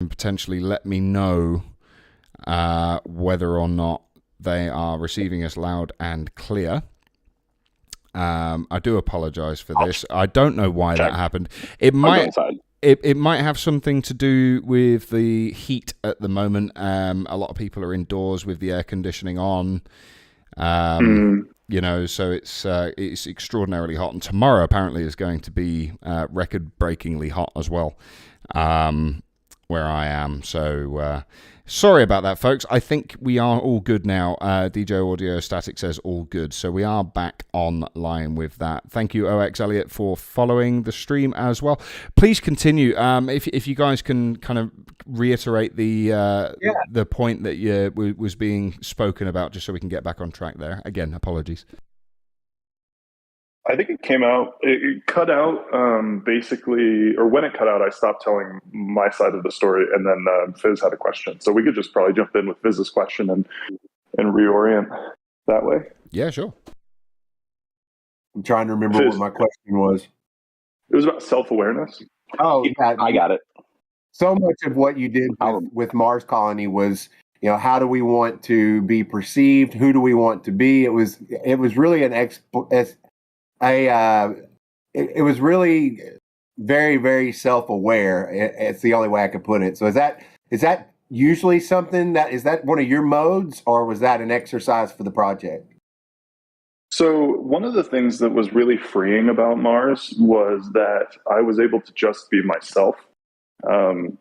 and potentially let me know whether or not they are receiving us loud and clear. I do apologize for this. I don't know why that happened. It might it might have something to do with the heat at the moment. A lot of people are indoors with the air conditioning on. So it's extraordinarily hot, and tomorrow apparently is going to be record-breakingly hot as well, where I am. So sorry about that, folks. I think we are all good now. DJ Audio Static says all good, so we are back online with that. Thank you, OX Elliott, for following the stream as well. Please continue. If you guys can kind of reiterate the point that was being spoken about, just so we can get back on track there. Again, apologies. I think it cut out basically, or when it cut out, I stopped telling my side of the story, and then Fizz had a question. So we could just probably jump in with Fizz's question and reorient that way. Yeah, sure. I'm trying to remember Fizz, what my question was. It was about self-awareness. Oh, yeah, I got it. So much of what you did with Mars Colony was, how do we want to be perceived? Who do we want to be? It was really it was really very, very self-aware. It's the only way I could put it. So is that usually something is that one of your modes, or was that an exercise for the project? So one of the things that was really freeing about Mars was that I was able to just be myself.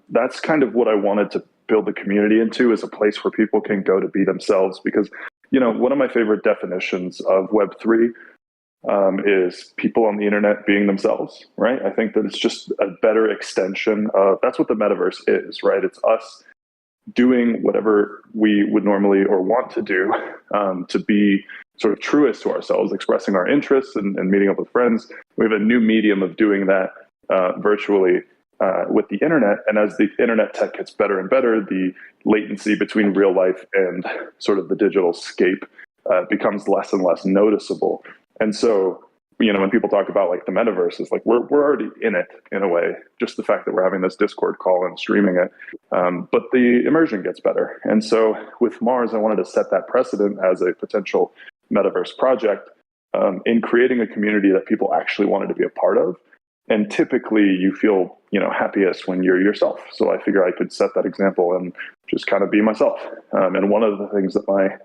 That's kind of what I wanted to build the community into, is a place where people can go to be themselves. Because, one of my favorite definitions of Web3 is people on the internet being themselves, right? I think that it's just a better extension of, that's what the metaverse is, right? It's us doing whatever we would normally or want to do to be sort of truest to ourselves, expressing our interests and meeting up with friends. We have a new medium of doing that virtually with the internet. And as the internet tech gets better and better, the latency between real life and sort of the digital scape becomes less and less noticeable. And so, when people talk about like the metaverse, it's like we're already in it in a way, just the fact that we're having this Discord call and streaming it. But the immersion gets better. And so with Mars, I wanted to set that precedent as a potential metaverse project in creating a community that people actually wanted to be a part of. And typically you feel, happiest when you're yourself. So I figure I could set that example and just kind of be myself. And one of the things that my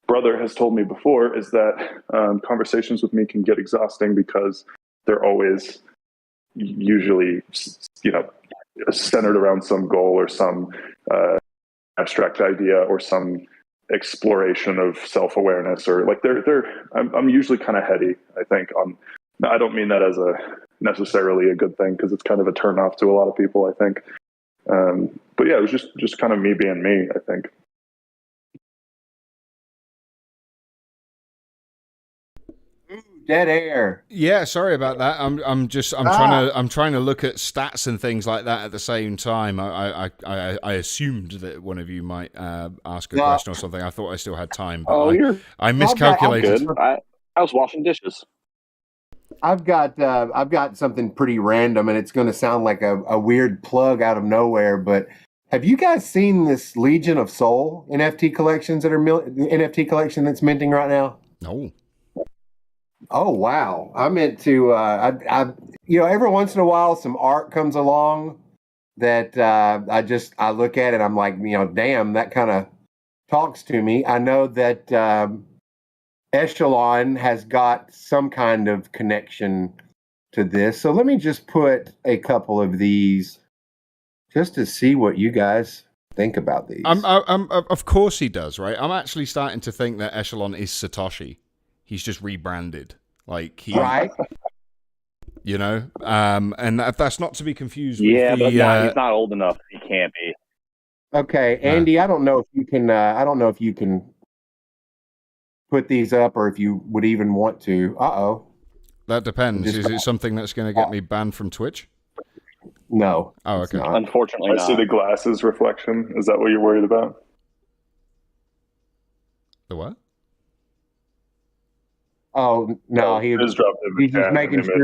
brother has told me before is that conversations with me can get exhausting because they're always usually, centered around some goal or some abstract idea or some exploration of self-awareness, or like I'm usually kind of heady, I think. I don't mean that as necessarily a good thing, because it's kind of a turn off to a lot of people, I think. But yeah, it was just kind of me being me, I think. Dead air. Yeah, sorry about that. I'm trying to look at stats and things like that at the same time. I assumed that one of you might ask a question or something. I thought I still had time, but I miscalculated. I was washing dishes. I've got something pretty random, and it's going to sound like a weird plug out of nowhere, but have you guys seen this Legion of Soul NFT collections NFT collection that's minting right now? No. Oh, wow. I meant to, every once in a while, some art comes along that I look at it. I'm like, damn, that kind of talks to me. I know that Echelon has got some kind of connection to this. So let me just put a couple of these just to see what you guys think about these. Of course he does, right? I'm actually starting to think that Echelon is Satoshi. He's just rebranded, right? And that's not to be confused with but he's not old enough. He can't be. Okay, Andy, I don't know if you can put these up, or if you would even want to. That depends. Is it something that's going to get me banned from Twitch? No. Oh, okay. Unfortunately, I see the glasses reflection. Is that what you're worried about? The what? Oh no, he's just making sure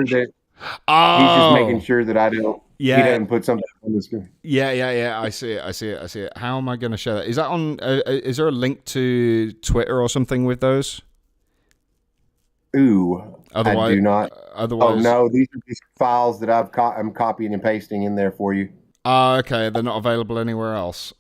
that I don't. he doesn't put something on the screen. Yeah. I see it. How am I going to share that? Is that on? Is there a link to Twitter or something with those? Ooh, Otherwise, I do not. Otherwise, oh no, these are just files that I'm copying and pasting in there for you. Okay, they're not available anywhere else.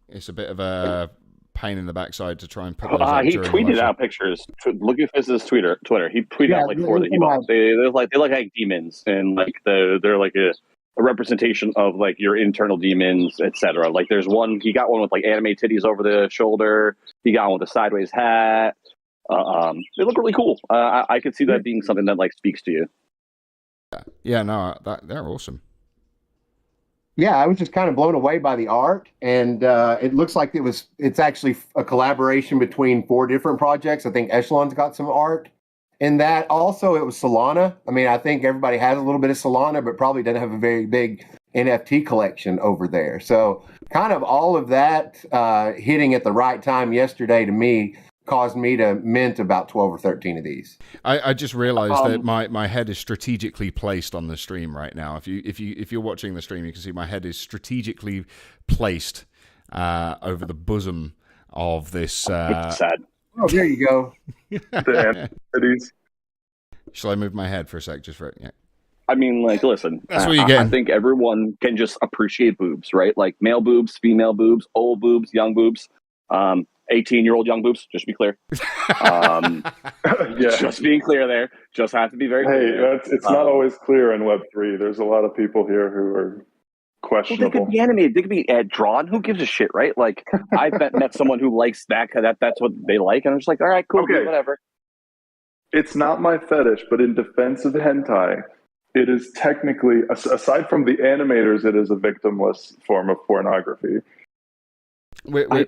It's a bit of a pain in the backside to try and put those out. He tweeted out pictures. Look at this Twitter. He tweeted out like 4 that he bought. They look like demons, and like they're like a representation of like your internal demons, etc. Like there's one, he got one with like anime titties over the shoulder. He got one with a sideways hat. They look really cool. I could see that being something that like speaks to you. Yeah, no, they're awesome. Yeah, I was just kind of blown away by the art, and it looks like it's actually a collaboration between 4 different projects. I think Echelon's got some art in that. Also, it was Solana. I mean, I think everybody has a little bit of Solana, but probably doesn't have a very big NFT collection over there. So kind of all of that hitting at the right time yesterday to me caused me to mint about 12 or 13 of these. I just realized that my head is strategically placed on the stream right now. If you're watching the stream, you can see my head is strategically placed over the bosom of this. Sad. Oh, there you go. Shall I move my head for a sec? Just for yeah. I mean, like, listen. That's what you get. I think everyone can just appreciate boobs, right? Like male boobs, female boobs, old boobs, young boobs. 18-year-old young boobs, just to be clear. Just being clear there. Just have to be very clear. Hey, it's not always clear in Web3. There's a lot of people here who are questionable. Well, they could be animated. They could be drawn. Who gives a shit, right? Like, I've met someone who likes that's what they like, and I'm just like, all right, cool, okay. Whatever. It's not my fetish, but in defense of hentai, it is technically, aside from the animators, it is a victimless form of pornography. We're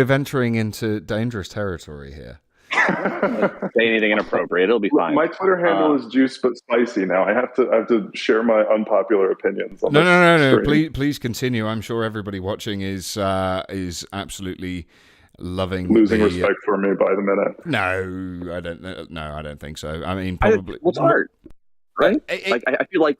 venturing into dangerous territory here. Say anything inappropriate, it'll be fine. My Twitter handle is juice but spicy now. I have to share my unpopular opinions on No. Please continue. I'm sure everybody watching is absolutely loving losing respect for me by the minute. No, I don't think so. I mean, probably what's art, right? I feel like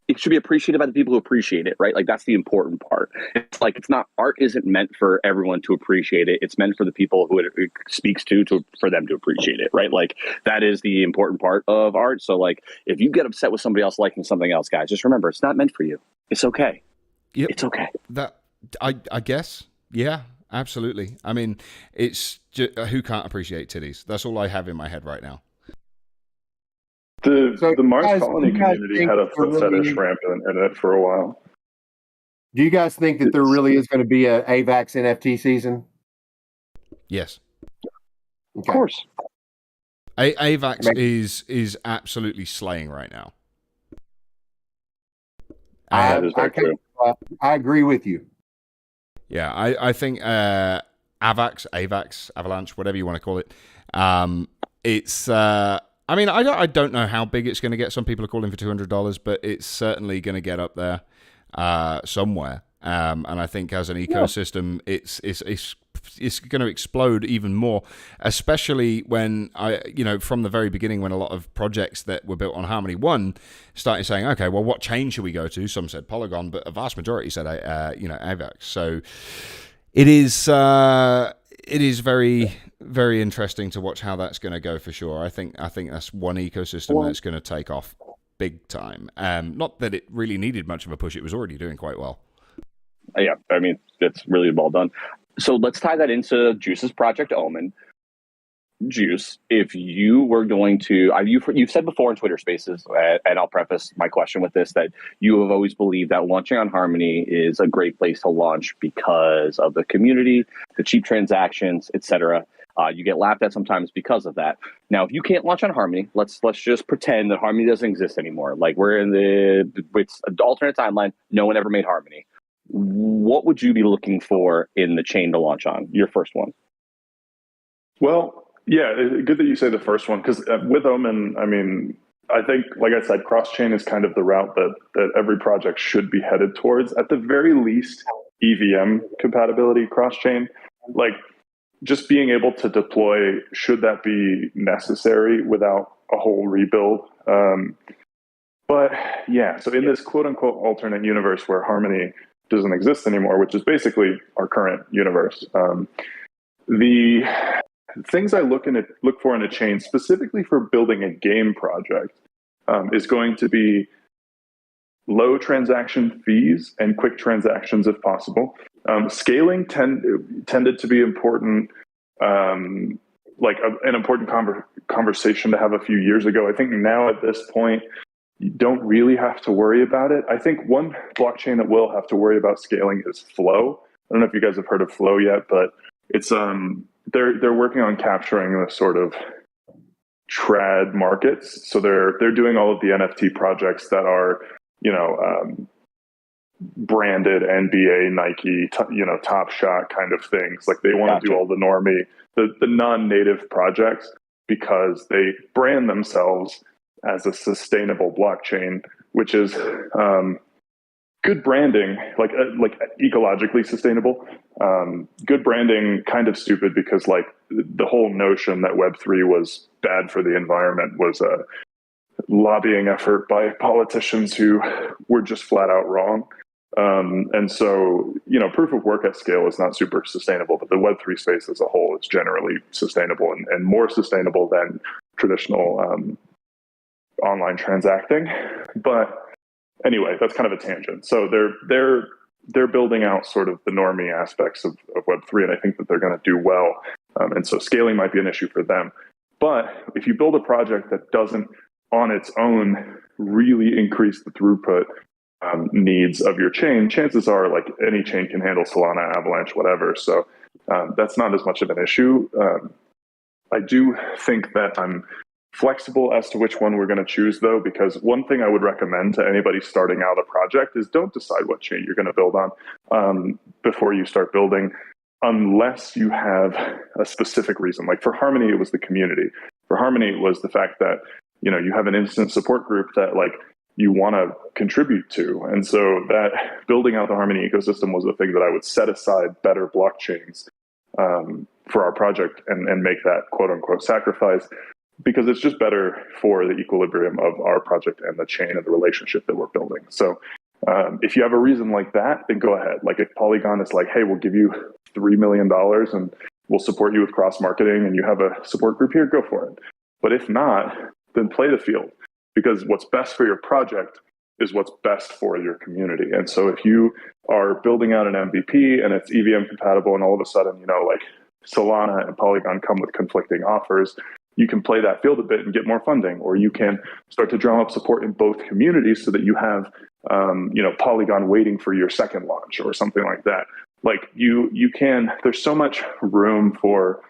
it should be appreciated by the people who appreciate it, right? Like that's the important part. It's like art isn't meant for everyone to appreciate it. It's meant for the people who it speaks to for them to appreciate it, right? Like that is the important part of art. So like if you get upset with somebody else liking something else, guys, just remember it's not meant for you. It's okay. Yep. It's okay. That I guess, yeah, absolutely. I mean, it's just, who can't appreciate titties? That's all I have in my head right now. The Mars Colony community had a foot fetish rampant in it for a while. Do you guys think that there really is going to be a AVAX NFT season? Yes. Okay. Of course. AVAX is absolutely slaying right now. I agree with you. Yeah, I think AVAX, Avalanche, whatever you want to call it. It's I mean, I don't know how big it's going to get. Some people are calling for $200, but it's certainly going to get up there somewhere. And I think as an ecosystem, it's going to explode even more, especially when from the very beginning, when a lot of projects that were built on Harmony 1 started saying, okay, well, what chain should we go to? Some said Polygon, but a vast majority said, AVAX. So it is very, very interesting to watch how that's going to go for sure. I think that's one ecosystem that's going to take off big time. Not that it really needed much of a push; it was already doing quite well. Yeah, I mean it's really well done. So let's tie that into Juice's Project Omen. Juice, if you were going to, you've said before in Twitter Spaces, and I'll preface my question with this, that you have always believed that launching on Harmony is a great place to launch because of the community, the cheap transactions, etc. You get laughed at sometimes because of that. Now, if you can't launch on Harmony, let's just pretend that Harmony doesn't exist anymore. Like we're in it's an alternate timeline. No one ever made Harmony. What would you be looking for in the chain to launch on? Your first one. Well, yeah, good that you say the first one, because with Omen, I mean, I think, like I said, cross-chain is kind of the route that every project should be headed towards. At the very least, EVM compatibility cross-chain. Like, just being able to deploy, should that be necessary without a whole rebuild, But yeah, so in this quote unquote alternate universe where Harmony doesn't exist anymore, which is basically our current universe, the things I look for in a chain, specifically for building a game project, is going to be low transaction fees and quick transactions if possible. Scaling tended to be important, like an important conversation to have a few years ago. I think now at this point, you don't really have to worry about it. I think one blockchain that will have to worry about scaling is Flow. I don't know if you guys have heard of Flow yet, but it's they're working on capturing the sort of trad markets. So they're doing all of the NFT projects that are, branded NBA, Nike, Top Shot kind of things. Like they want to do all the normie, the non-native projects, because they brand themselves as a sustainable blockchain, which is good branding, like ecologically sustainable. Good branding, kind of stupid, because like the whole notion that Web3 was bad for the environment was a lobbying effort by politicians who were just flat out wrong. And so, proof of work at scale is not super sustainable, but the Web3 space as a whole is generally sustainable and more sustainable than traditional online transacting. But anyway, that's kind of a tangent. So they're building out sort of the normie aspects of Web3, and I think that they're going to do well. And so scaling might be an issue for them. But if you build a project that doesn't on its own really increase the throughput needs of your chain, chances are like any chain can handle Solana, Avalanche, whatever. So that's not as much of an issue. I do think that I'm flexible as to which one we're going to choose, though, because one thing I would recommend to anybody starting out a project is don't decide what chain you're going to build on before you start building, unless you have a specific reason. Like for Harmony, it was the community. For Harmony, it was the fact that you have an instant support group that like you want to contribute to. And so that building out the Harmony ecosystem was the thing that I would set aside better blockchains for our project and make that quote unquote sacrifice, because it's just better for the equilibrium of our project and the chain and the relationship that we're building. So if you have a reason like that, then go ahead. Like if Polygon is like, hey, we'll give you $3 million and we'll support you with cross marketing and you have a support group here, go for it. But if not, then play the field, because what's best for your project is what's best for your community. And so if you are building out an MVP and it's EVM compatible and all of a sudden, like Solana and Polygon come with conflicting offers, you can play that field a bit and get more funding, or you can start to drum up support in both communities so that you have, Polygon waiting for your second launch or something like that. Like you can, there's so much room for,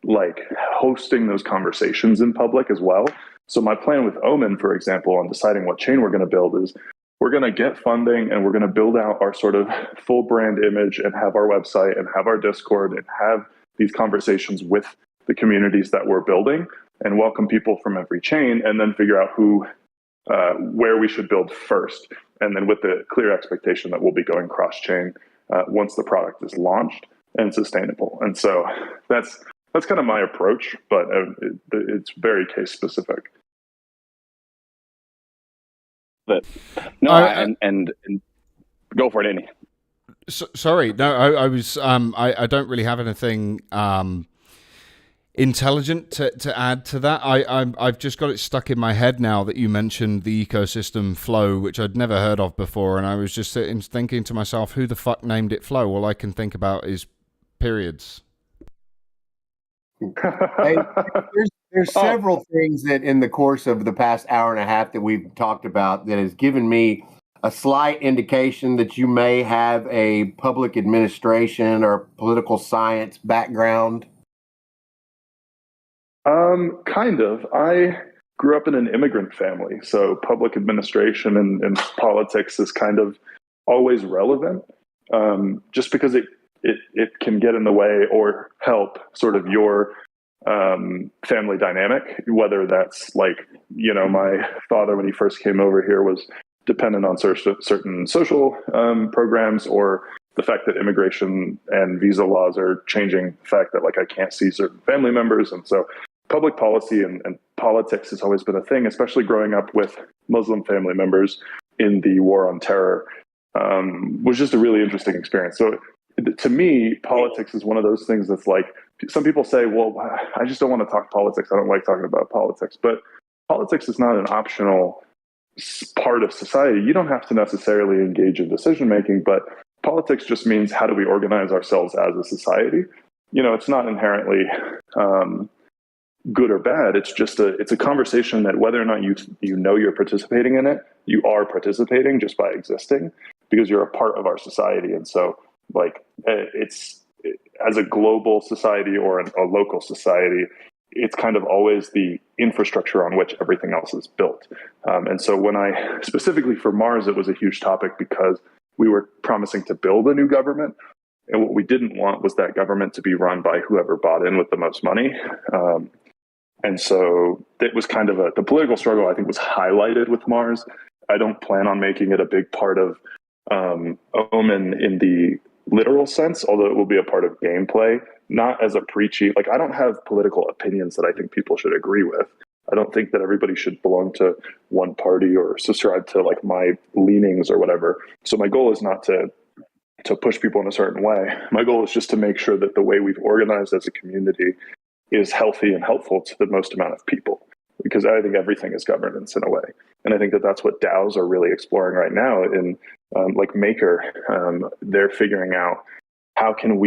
like hosting those conversations in public as well. So my plan with Omen, for example, on deciding what chain we're going to build is we're going to get funding and we're going to build out our sort of full brand image and have our website and have our Discord and have these conversations with the communities that we're building and welcome people from every chain, and then figure out where we should build first. And then with the clear expectation that we'll be going cross-chain once the product is launched and sustainable. And so that's kind of my approach, but it's very case specific. But no, and go for it, Andy. Sorry, no, I was I don't really have anything intelligent to add to that. I've just got it stuck in my head now that you mentioned the ecosystem Flow, which I'd never heard of before, and I was just sitting thinking to myself, who the fuck named it Flow? All I can think about is periods. Hey, there's several things that in the course of the past hour and a half that we've talked about that has given me a slight indication that you may have a public administration or political science background. Kind of. I grew up in an immigrant family, so public administration and politics is kind of always relevant, just because it can get in the way or help sort of your family dynamic, whether that's like, my father, when he first came over here, was dependent on certain social programs, or the fact that immigration and visa laws are changing the fact that like I can't see certain family members. And so public policy and politics has always been a thing, especially growing up with Muslim family members in the war on terror, was just a really interesting experience. So to me, politics is one of those things that's like, some people say, well, I just don't want to talk politics. I don't like talking about politics. But politics is not an optional part of society. You don't have to necessarily engage in decision making, but politics just means how do we organize ourselves as a society? It's not inherently good or bad. It's just it's a conversation that whether or not you know you're participating in it, you are participating just by existing because you're a part of our society. And so, like, as a global society or a local society, it's kind of always the infrastructure on which everything else is built. And so specifically for Mars, it was a huge topic because we were promising to build a new government. And what we didn't want was that government to be run by whoever bought in with the most money. And so it was kind of the political struggle, I think, was highlighted with Mars. I don't plan on making it a big part of Omen in the literal sense, although it will be a part of gameplay, not as a preachy. Like, I don't have political opinions that I think people should agree with. I don't think that everybody should belong to one party or subscribe to like my leanings or whatever. So my goal is not to push people in a certain way. My goal is just to make sure that the way we've organized as a community is healthy and helpful to the most amount of people, because I think everything is governance in a way. And I think that that's what DAOs are really exploring right now. In like Maker, they're figuring out how can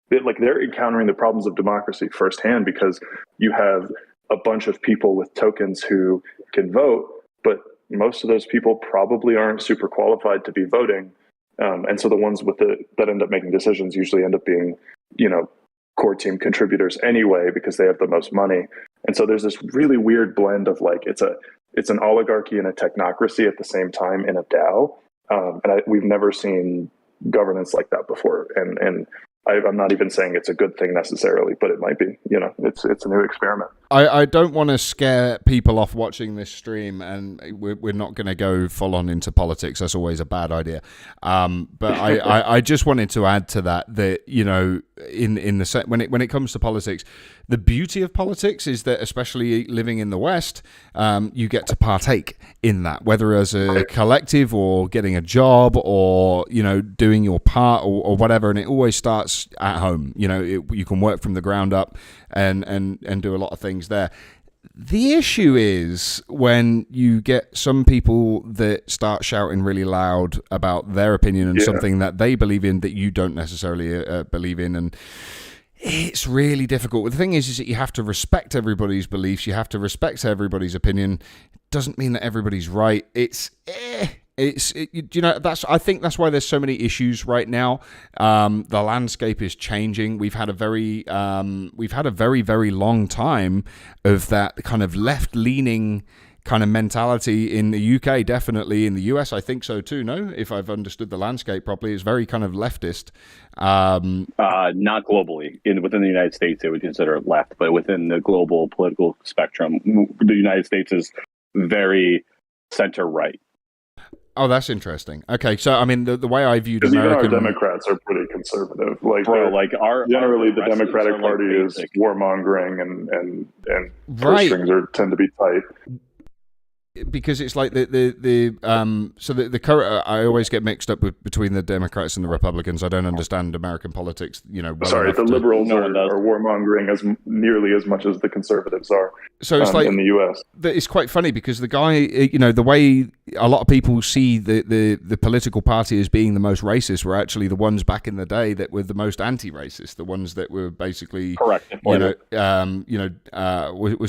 they're encountering the problems of democracy firsthand, because you have a bunch of people with tokens who can vote, but most of those people probably aren't super qualified to be voting. And so the ones that end up making decisions usually end up being, core team contributors anyway, because they have the most money. And so there's this really weird blend of like, it's an oligarchy and a technocracy at the same time in a DAO. We've never seen governance like that before. And I'm not even saying it's a good thing necessarily, but it might be. It's a new experiment. I don't want to scare people off watching this stream, and we're not going to go full on into politics. That's always a bad idea. But I just wanted to add to that in the set when it comes to politics, the beauty of politics is that, especially living in the West, you get to partake in that, whether as a collective or getting a job or doing your part or whatever. And it always starts at home. You can work from the ground up and do a lot of things there. The issue is when you get some people that start shouting really loud about their opinion and something that they believe in that you don't necessarily believe in, and it's really difficult. The thing is that you have to respect everybody's beliefs, you have to respect everybody's opinion. It doesn't mean that everybody's right. I think that's why there's so many issues right now. The landscape is changing. We've had a very, very long time of that kind of left-leaning kind of mentality in the UK, definitely in the US. I think so too. No, if I've understood the landscape properly, it's very kind of leftist. Not globally. Within the United States, they would consider it left, but within the global political spectrum, the United States is very center-right. Oh, that's interesting. Okay, so I mean, the way I viewed American, even our Democrats are pretty conservative. Generally, the Democratic Party is warmongering and purse strings tend to be tight. Because it's like the current. I always get mixed up between the Democrats and the Republicans. I don't understand American politics. Sorry, the liberals are warmongering as nearly as much as the conservatives are. So it's like in the U.S. It's quite funny because the guy, the way a lot of people see the political party as being the most racist were actually the ones back in the day that were the most anti-racist. The ones that were basically correct. Was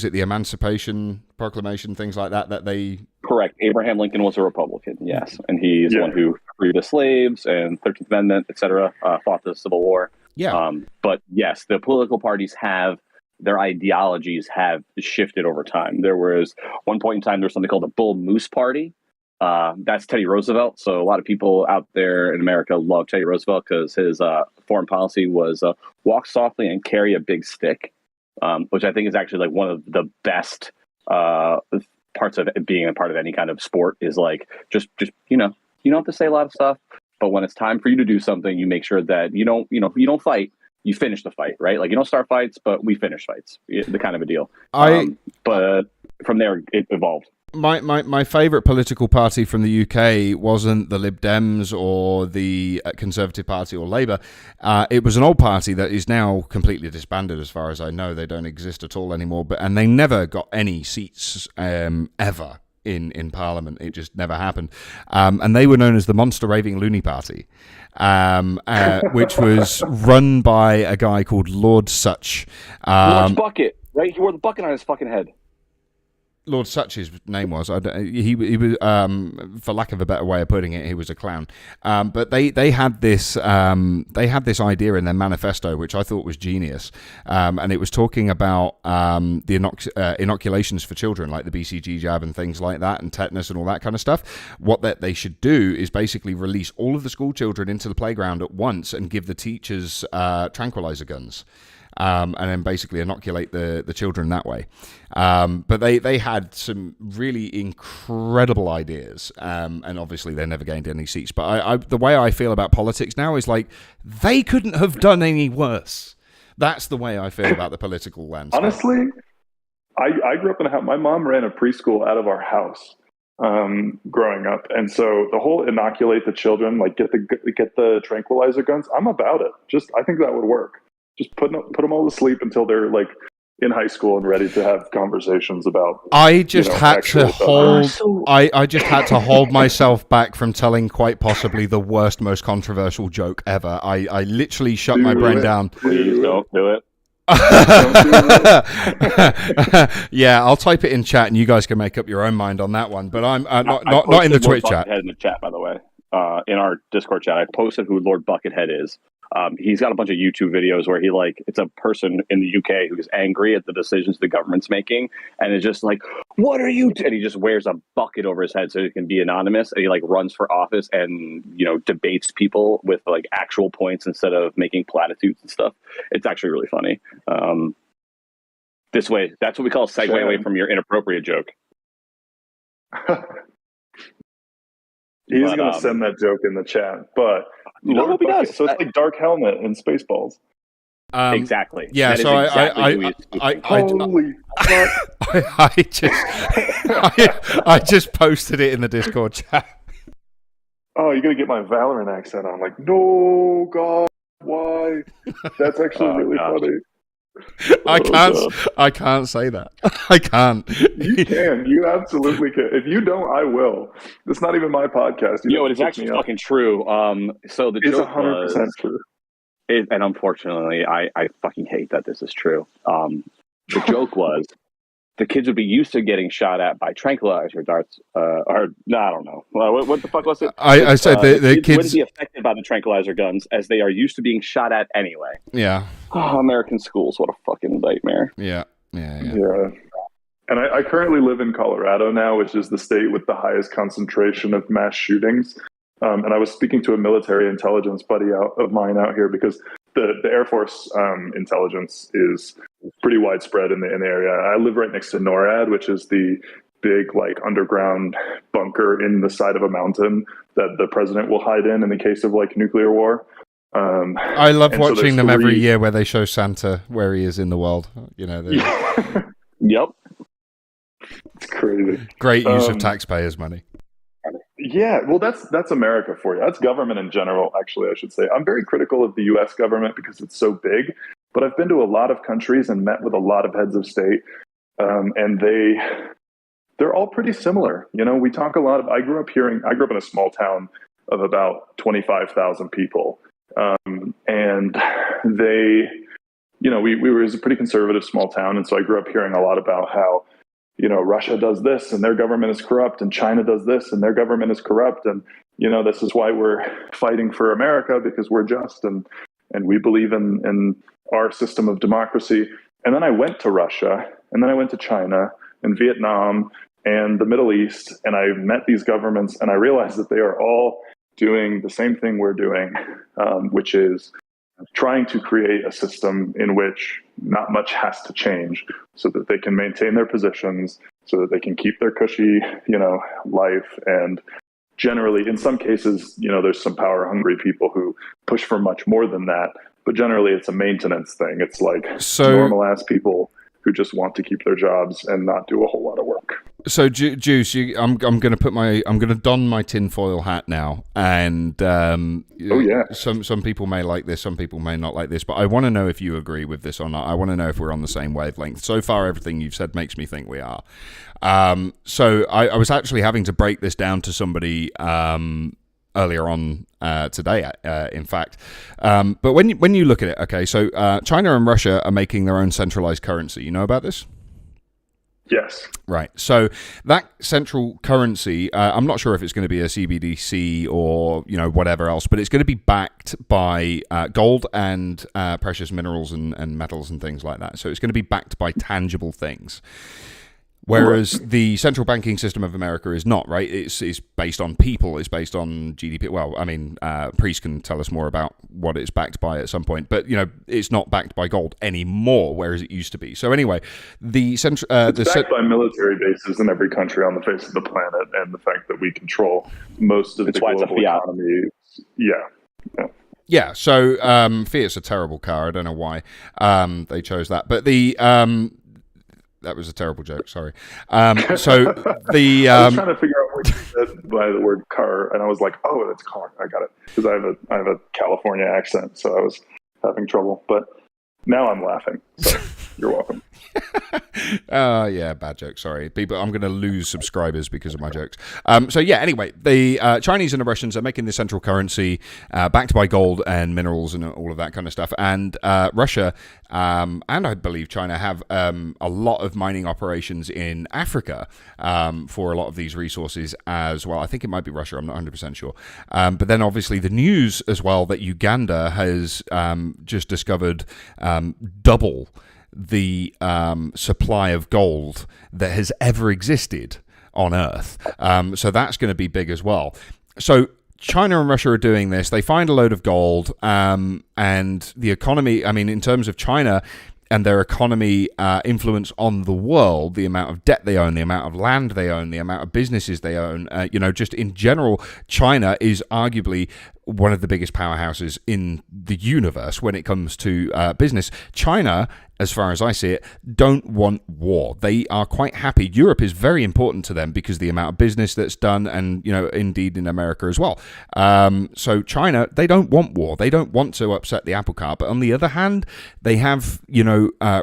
it the Emancipation Proclamation, things like that they... Correct. Abraham Lincoln was a Republican, yes. And he's the one who freed the slaves and 13th Amendment, etc., fought the Civil War. Yeah. But yes, the political parties their ideologies have shifted over time. There was one point in time, there was something called the Bull Moose Party. That's Teddy Roosevelt. So a lot of people out there in America love Teddy Roosevelt because his foreign policy was walk softly and carry a big stick, which I think is actually like one of the best parts of being a part of any kind of sport is like just you don't have to say a lot of stuff, but when it's time for you to do something, you make sure that you don't fight, you finish the fight, right? Like you don't start fights, but we finish fights, the kind of a deal. But from there, it evolved. My favourite political party from the UK wasn't the Lib Dems or the Conservative Party or Labour. It was an old party that is now completely disbanded, as far as I know. They don't exist at all anymore. And they never got any seats ever in Parliament. It just never happened. And they were known as the Monster Raving Loony Party, which was run by a guy called Lord Such. Lord Bucket, right? He wore the bucket on his fucking head. Lord Such's name was. He was, for lack of a better way of putting it, he was a clown. But they had this idea in their manifesto, which I thought was genius, and it was talking about the inoculations for children, like the BCG jab and things like that, and tetanus and all that kind of stuff. What that they should do is basically release all of the school children into the playground at once and give the teachers tranquilizer guns. And then basically inoculate the children that way. But they had some really incredible ideas, and obviously they never gained any seats. But the way I feel about politics now is like, they couldn't have done any worse. That's the way I feel about the political landscape. Honestly, I grew up in a house. My mom ran a preschool out of our house growing up. And so the whole inoculate the children, like get the tranquilizer guns, I'm about it. I think that would work. Just put them all to sleep until they're like in high school and ready to have conversations about. I just had to hold myself back from telling quite possibly the worst, most controversial joke ever. I literally shut my brain down. Please don't do it. Yeah, I'll type it in chat and you guys can make up your own mind on that one. But I'm not in the Twitch chat. In the chat, by the way, in our Discord chat, I posted who Lord Buckethead is. He's got a bunch of YouTube videos where it's a person in the UK who's angry at the decisions the government's making, and it's just like, what are you and he just wears a bucket over his head so he can be anonymous, and he like runs for office and debates people with like actual points instead of making platitudes and stuff. It's actually really funny. This way, that's what we call a segue away from your inappropriate joke. He's going to send that joke in the chat, but hope he does. So it's like Dark Helmet in Spaceballs. Exactly. Yeah. So I just posted it in the Discord chat. Oh, you're gonna get my Valorant accent on? Like, no, God, why? That's actually really funny. I can't say that. I can't. You can. You absolutely can. If you don't, I will. It's not even my podcast. It's actually fucking true. So the joke 100% true. And unfortunately, I fucking hate that this is true. The joke was the kids would be used to getting shot at by tranquilizer darts. I don't know. What the fuck was it? I said the kids wouldn't be affected by the tranquilizer guns as they are used to being shot at anyway. Yeah. Oh, American schools, what a fucking nightmare. Yeah. And I currently live in Colorado now, which is the state with the highest concentration of mass shootings. And I was speaking to a military intelligence buddy of mine out here because the Air Force intelligence is pretty widespread in the area. I live right next to NORAD, which is the big like underground bunker in the side of a mountain that the president will hide in the case of like nuclear war. I love watching them every year where they show Santa where he is in the world. Yep. It's crazy. Great use of taxpayers' money. Yeah, well, that's America for you. That's government in general, actually, I should say. I'm very critical of the U.S. government because it's so big, but I've been to a lot of countries and met with a lot of heads of state, and they're all pretty similar. We talk a lot of. I grew up in a small town of about 25,000 people, and they, it was a pretty conservative small town, and so I grew up hearing a lot about how, Russia does this and their government is corrupt, and China does this and their government is corrupt. And, this is why we're fighting for America, because we're just and we believe in our system of democracy. And then I went to Russia, and then I went to China and Vietnam and the Middle East, and I met these governments, and I realized that they are all doing the same thing we're doing, which is trying to create a system in which not much has to change so that they can maintain their positions, so that they can keep their cushy, life. And generally, in some cases, there's some power hungry people who push for much more than that. but generally it's a maintenance thing. It's like So- normal ass people who just want to keep their jobs and not do a whole lot of work. So, Juice, I'm going to don my tinfoil hat now, and some people may like this, some people may not like this, but I want to know if you agree with this or not. I want to know if we're on the same wavelength. So far, everything you've said makes me think we are. So I was actually having to break this down to somebody earlier on today, in fact. But when you look at it, okay, so China and Russia are making their own centralized currency. You know about this? Yes. Right. So that central currency, I'm not sure if it's going to be a CBDC or whatever else, but it's going to be backed by gold and precious minerals and metals and things like that. So it's going to be backed by tangible things. Whereas the central banking system of America is not, right? It's based on people. It's based on GDP. Well, I mean, Priest can tell us more about what it's backed by at some point. But, it's not backed by gold anymore, whereas it used to be. So anyway, it's backed by military bases in every country on the face of the planet, and the fact that we control most of the global economy. Yeah. Yeah, so Fiat's a terrible car. I don't know why they chose that. But that was a terrible joke. Sorry. I was trying to figure out what you said by the word car, and I was like, "Oh, that's car." I got it because I have a California accent, so I was having trouble. But now I'm laughing. So you're welcome. Yeah, bad joke. Sorry, people. I'm going to lose subscribers because of my jokes. Anyway, the Chinese and the Russians are making the central currency backed by gold and minerals and all of that kind of stuff. And Russia and I believe China have a lot of mining operations in Africa for a lot of these resources as well. I think it might be Russia. I'm not 100% sure. But then obviously the news as well that Uganda has just discovered double the supply of gold that has ever existed on Earth. So that's going to be big as well. So China and Russia are doing this. They find a load of gold, and the economy, I mean, in terms of China and their economy influence on the world, the amount of debt they own, the amount of land they own, the amount of businesses they own, just in general, China is arguably one of the biggest powerhouses in the universe when it comes to business. China, as far as I see it, don't want war. They are quite happy. Europe is very important to them because of the amount of business that's done, and indeed in America as well. So China, they don't want war. They don't want to upset the apple cart. But on the other hand, they have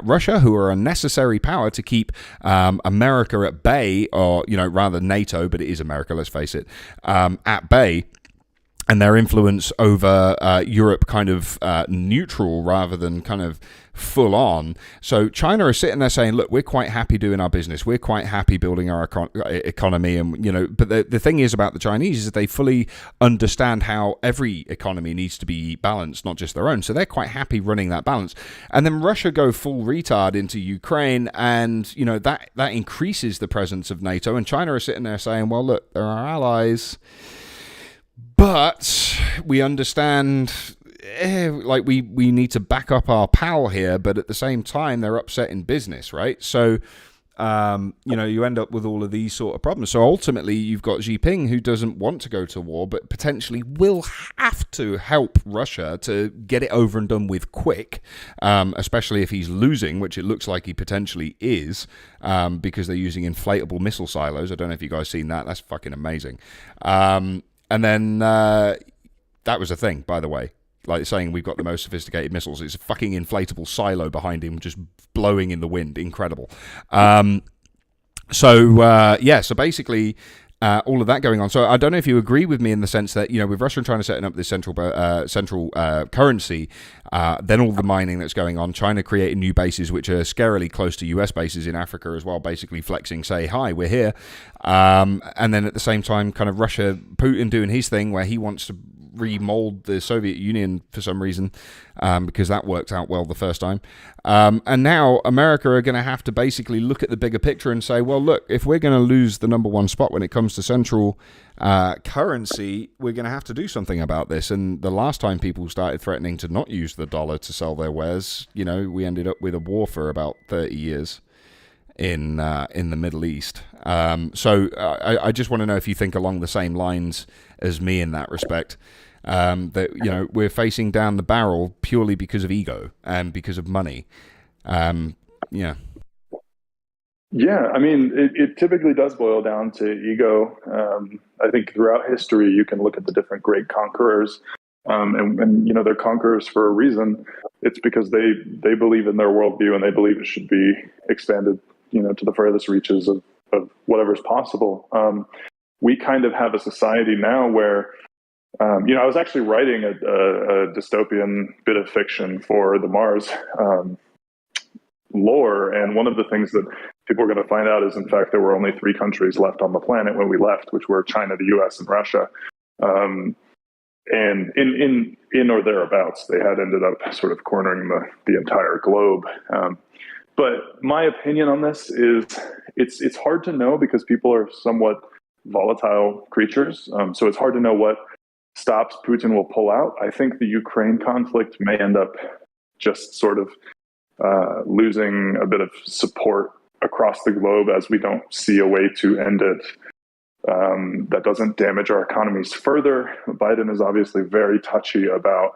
Russia, who are a necessary power to keep America at bay, or rather NATO, but it is America. Let's face it, at bay. And their influence over Europe kind of neutral rather than kind of full on. So China is sitting there saying, look, we're quite happy doing our business. We're quite happy building our economy. And, but the thing is about the Chinese is that they fully understand how every economy needs to be balanced, not just their own. So they're quite happy running that balance. And then Russia go full retard into Ukraine, and, that increases the presence of NATO. And China is sitting there saying, well, look, they're our allies. But we understand, we need to back up our pal here, but at the same time, they're upset in business, right? So, you end up with all of these sort of problems. So ultimately, you've got Xi Jinping, who doesn't want to go to war, but potentially will have to help Russia to get it over and done with quick, especially if he's losing, which it looks like he potentially is, because they're using inflatable missile silos. I don't know if you guys seen that. That's fucking amazing. And then that was a thing, by the way, like saying we've got the most sophisticated missiles. It's a fucking inflatable silo behind him just blowing in the wind. Incredible. So basically all of that going on. So I don't know if you agree with me in the sense that, with Russia trying to set up this central currency, then all the mining that's going on, China creating new bases which are scarily close to US bases in Africa as well, basically flexing, say, hi, we're here. And then at the same time, kind of Putin doing his thing where he wants to remold the Soviet Union for some reason, because that worked out well the first time. And now America are going to have to basically look at the bigger picture and say, well, look, if we're going to lose the number one spot when it comes to central currency, we're going to have to do something about this. And the last time people started threatening to not use the dollar to sell their wares, we ended up with a war for about 30 years in the Middle East. So I just want to know if you think along the same lines as me in that respect. That we're facing down the barrel purely because of ego and because of money. Yeah. Yeah, I mean, it typically does boil down to ego. I think throughout history, you can look at the different great conquerors, and they're conquerors for a reason. It's because they believe in their worldview and they believe it should be expanded, to the furthest reaches of whatever's possible. We kind of have a society now where, I was actually writing a dystopian bit of fiction for the Mars lore, and one of the things that people are going to find out is, in fact, there were only 3 countries left on the planet when we left, which were China, the U.S., and Russia. And in or thereabouts, they had ended up sort of cornering the entire globe. But my opinion on this is it's hard to know because people are somewhat volatile creatures. So it's hard to know what stops Putin will pull out. I think the Ukraine conflict may end up just sort of losing a bit of support across the globe as we don't see a way to end it that doesn't damage our economies further. Biden is obviously very touchy about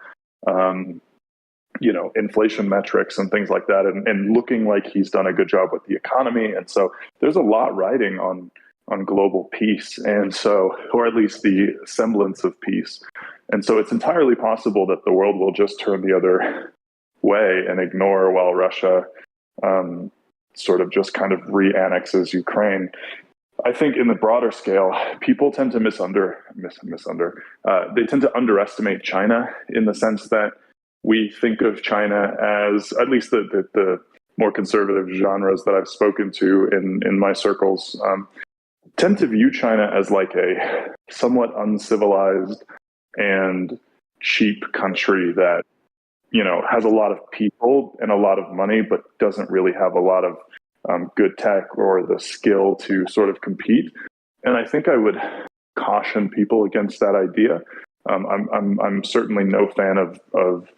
inflation metrics and things like that, and looking like he's done a good job with the economy. And so there's a lot riding on global peace, and so, or at least the semblance of peace. And so it's entirely possible that the world will just turn the other way and ignore while Russia sort of just kind of re-annexes Ukraine. I think in the broader scale, people tend to they tend to underestimate China in the sense that we think of China as, at least the more conservative genres that I've spoken to in my circles, tend to view China as like a somewhat uncivilized and cheap country that, has a lot of people and a lot of money, but doesn't really have a lot of good tech or the skill to sort of compete. And I think I would caution people against that idea. I'm certainly no fan of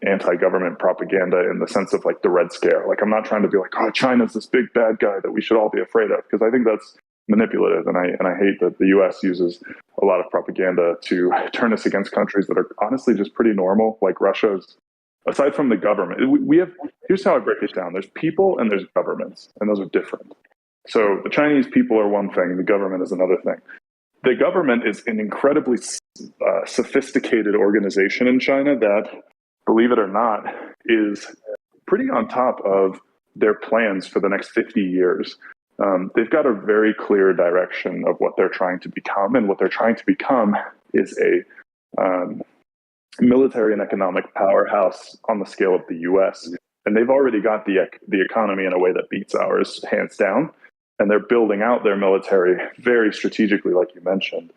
anti-government propaganda in the sense of like the Red Scare. Like, I'm not trying to be like, oh, China's this big bad guy that we should all be afraid of, because I think that's manipulative, and I hate that the U.S. uses a lot of propaganda to turn us against countries that are honestly just pretty normal, like Russia's. Aside from the government, we have, here's how I break it down. There's people and there's governments, and those are different. So the Chinese people are one thing, the government is another thing. The government is an incredibly sophisticated organization in China that, believe it or not, is pretty on top of their plans for the next 50 years. They've got a very clear direction of what they're trying to become, and what they're trying to become is a military and economic powerhouse on the scale of the U.S. And they've already got the economy in a way that beats ours, hands down. And they're building out their military very strategically, like you mentioned.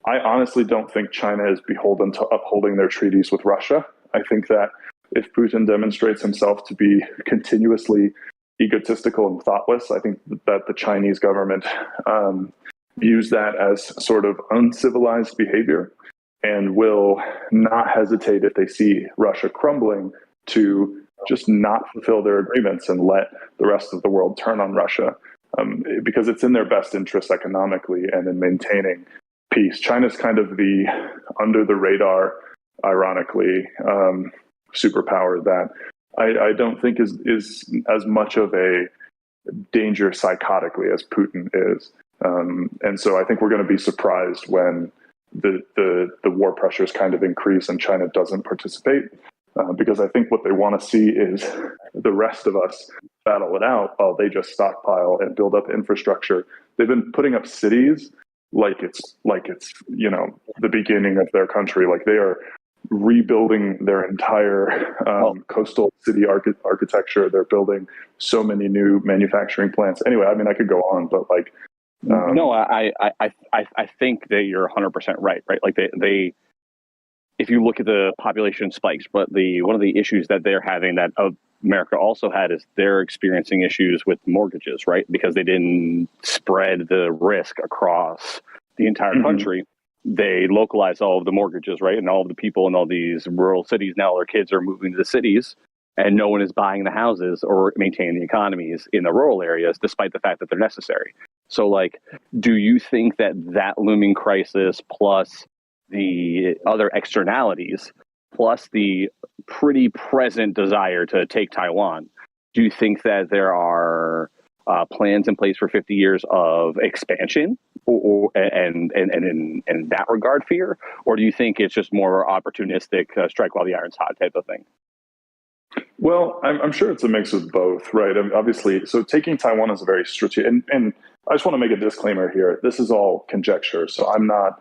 I honestly don't think China is beholden to upholding their treaties with Russia. I think that if Putin demonstrates himself to be continuously egotistical and thoughtless, I think that the Chinese government views that as sort of uncivilized behavior, and will not hesitate if they see Russia crumbling to just not fulfill their agreements and let the rest of the world turn on Russia, because it's in their best interest economically and in maintaining peace. China's kind of the under the radar, ironically, superpower that I don't think is as much of a danger psychotically as Putin is. And so I think we're going to be surprised when the war pressures kind of increase and China doesn't participate, because I think what they want to see is the rest of us battle it out while they just stockpile and build up infrastructure. They've been putting up cities like it's the beginning of their country. Like, they are rebuilding their entire coastal city architecture. They're building so many new manufacturing plants. Anyway, I mean, I could go on, but like, no, I think that you're 100% right? Like they, if you look at the population spikes, but one of the issues that they're having that America also had is they're experiencing issues with mortgages, right? Because they didn't spread the risk across the entire country. They localized all of the mortgages, right? And all of the people in all these rural cities, now their kids are moving to the cities, and no one is buying the houses or maintaining the economies in the rural areas, despite the fact that they're necessary. So, like, do you think that looming crisis plus the other externalities, plus the pretty present desire to take Taiwan, do you think that there are plans in place for 50 years of expansion, and in that regard, fear, or do you think it's just more opportunistic, strike while the iron's hot type of thing? Well, I'm sure it's a mix of both, right? Obviously, so taking Taiwan is a very strategic, and I just want to make a disclaimer here. This is all conjecture, so I'm not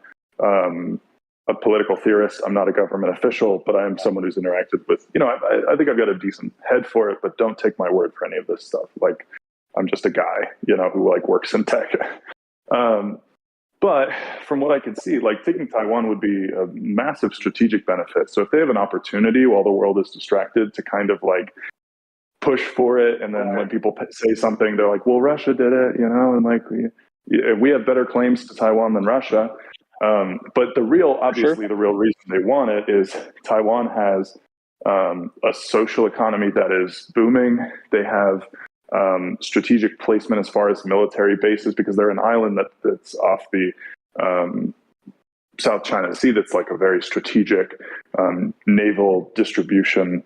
a political theorist. I'm not a government official, but I am someone who's interacted with, I think I've got a decent head for it, but don't take my word for any of this stuff. Like, I'm just a guy, who works in tech. But from what I can see, taking Taiwan would be a massive strategic benefit. So if they have an opportunity while the world is distracted to kind of push for it, and then when people say something, they're like, well, Russia did it, and we have better claims to Taiwan than Russia. But the real reason they want it is Taiwan has a social economy that is booming. They have strategic placement as far as military bases, because they're an island that's off the South China Sea. That's a very strategic naval distribution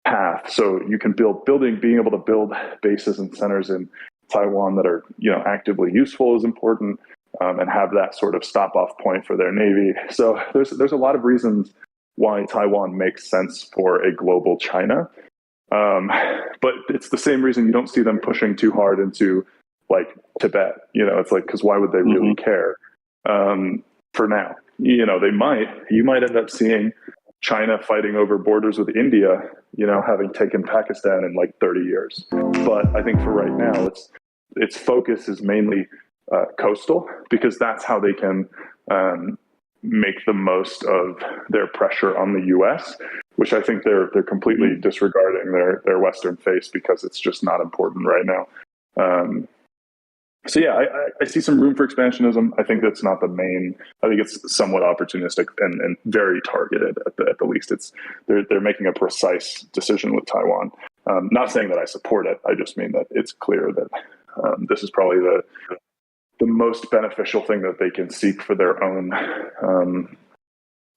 path. So you can being able to build bases and centers in Taiwan that are actively useful is important, and have that sort of stop off point for their navy. So there's a lot of reasons why Taiwan makes sense for a global China. But it's the same reason you don't see them pushing too hard into Tibet. It's because why would they really care? For now, you might end up seeing China fighting over borders with India, having taken Pakistan in 30 years. But I think for right now, its focus is mainly coastal, because that's how they can make the most of their pressure on the U.S., which I think they're completely disregarding their Western face, because it's just not important right now. So yeah, I see some room for expansionism. I think that's not the main. I think it's somewhat opportunistic and very targeted at the least. They're making a precise decision with Taiwan. Not saying that I support it. I just mean that it's clear that this is probably the most beneficial thing that they can seek for their own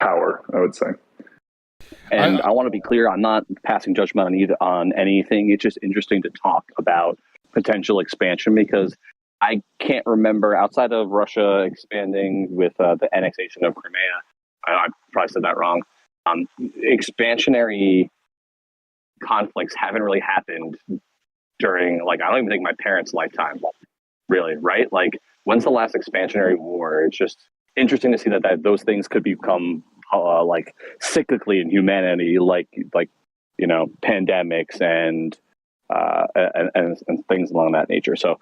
power, I would say. And I want to be clear, I'm not passing judgment on anything. It's just interesting to talk about potential expansion, because I can't remember, outside of Russia expanding with the annexation of Crimea, I probably said that wrong, expansionary conflicts haven't really happened during, I don't even think my parents' lifetime, really, right? When's the last expansionary war? It's just interesting to see that those things could become cyclically in humanity, pandemics and things along that nature. So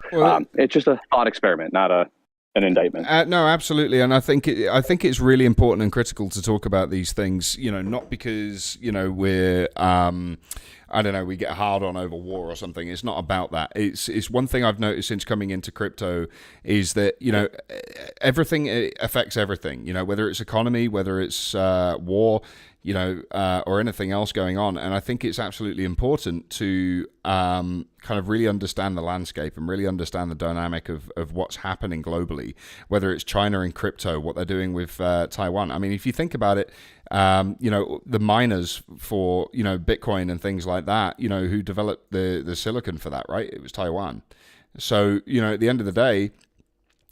it's just a thought experiment, not an indictment. No, absolutely, and I think it's really important and critical to talk about these things. Not because we're I don't know, we get hard on over war or something. It's not about that. It's one thing I've noticed since coming into crypto is that everything affects everything. Whether it's economy, whether it's war, or anything else going on. And I think it's absolutely important to kind of really understand the landscape and really understand the dynamic of what's happening globally, whether it's China and crypto, what they're doing with Taiwan. I mean, if you think about it, the miners for, Bitcoin and things like that, who developed the silicon for that, right? It was Taiwan. So, at the end of the day,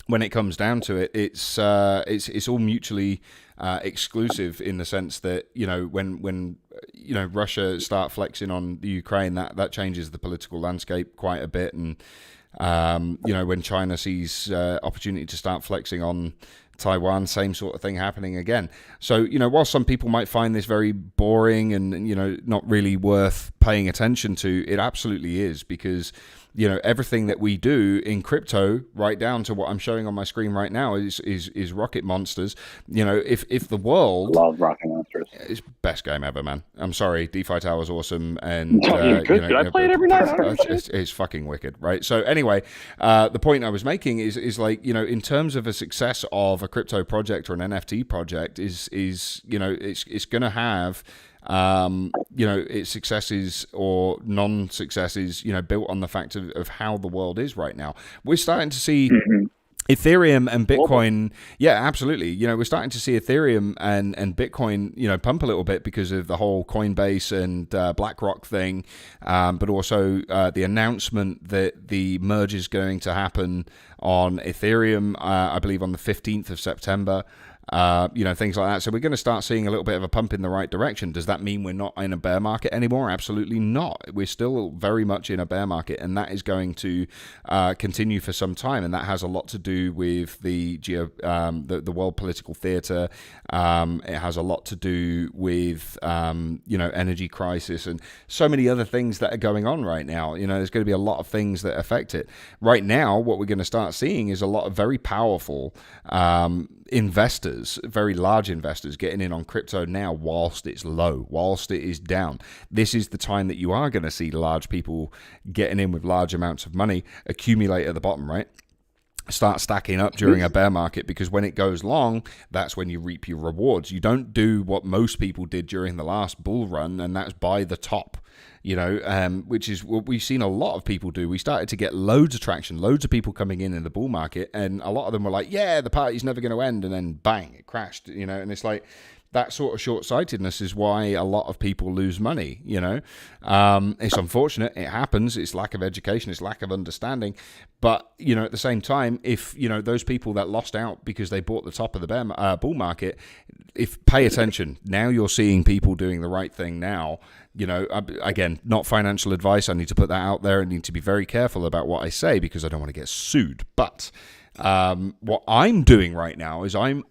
when it comes down to it, it's all mutually exclusive, in the sense that when Russia start flexing on the Ukraine, that changes the political landscape quite a bit, and when China sees opportunity to start flexing on Taiwan, same sort of thing happening again. So while some people might find this very boring and not really worth paying attention to, it absolutely is, because everything that we do in crypto, right down to what I'm showing on my screen right now, is Rocket Monsters. If the world, love Rocket Monsters, it's best game ever, man. I'm sorry, DeFi Tower's awesome, and I play it every night. It's fucking wicked, right? So anyway, the point I was making is in terms of a success of a crypto project or an NFT project, is it's going to have its successes or non-successes, built on the fact of how the world is right now. We're starting to see Ethereum and Bitcoin, yeah, absolutely. You know, we're starting to see Ethereum and Bitcoin, you know, pump a little bit because of the whole Coinbase and BlackRock thing, but also the announcement that the merge is going to happen on Ethereum, I believe on the 15th of September. You know, things like that. So we're going to start seeing a little bit of a pump in the right direction. Does that mean we're not in a bear market anymore? Absolutely not. We're still very much in a bear market, and that is going to continue for some time. And that has a lot to do with the world political theater. It has a lot to do with you know, energy crisis and so many other things that are going on right now. You know, there's going to be a lot of things that affect it. Right now, what we're going to start seeing is a lot of very powerful investors, very large investors, getting in on crypto now whilst it's low, whilst it is down. This is the time that you are going to see large people getting in with large amounts of money accumulate at the bottom, right? Start stacking up during a bear market, because when it goes long, that's when you reap your rewards. You don't do what most people did during the last bull run, and that's buy the top. You know, which is what we've seen a lot of people do. We started to get loads of traction, loads of people coming in the bull market, and a lot of them were like, yeah, the party's never going to end, and then bang, it crashed, you know, and it's like, that sort of short-sightedness is why a lot of people lose money, you know. It's unfortunate. It happens. It's lack of education. It's lack of understanding. But, you know, at the same time, if, you know, those people that lost out because they bought the top of the bull market, pay attention. Now you're seeing people doing the right thing now. You know, again, not financial advice. I need to put that out there. I need to be very careful about what I say because I don't want to get sued. But what I'm doing right now is I'm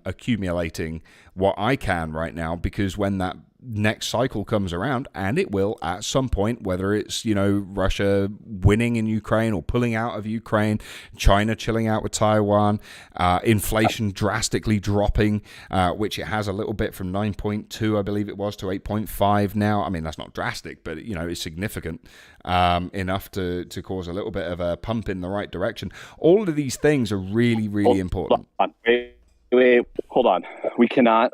accumulating what I can right now, because when that next cycle comes around, and it will at some point, whether it's, you know, Russia winning in Ukraine or pulling out of Ukraine, China chilling out with Taiwan, inflation drastically dropping, which it has a little bit from 9.2, I believe it was, to 8.5 now. I mean, that's not drastic, but, you know, it's significant enough to cause a little bit of a pump in the right direction. All of these things are really, really important. Wait, hold on. We cannot.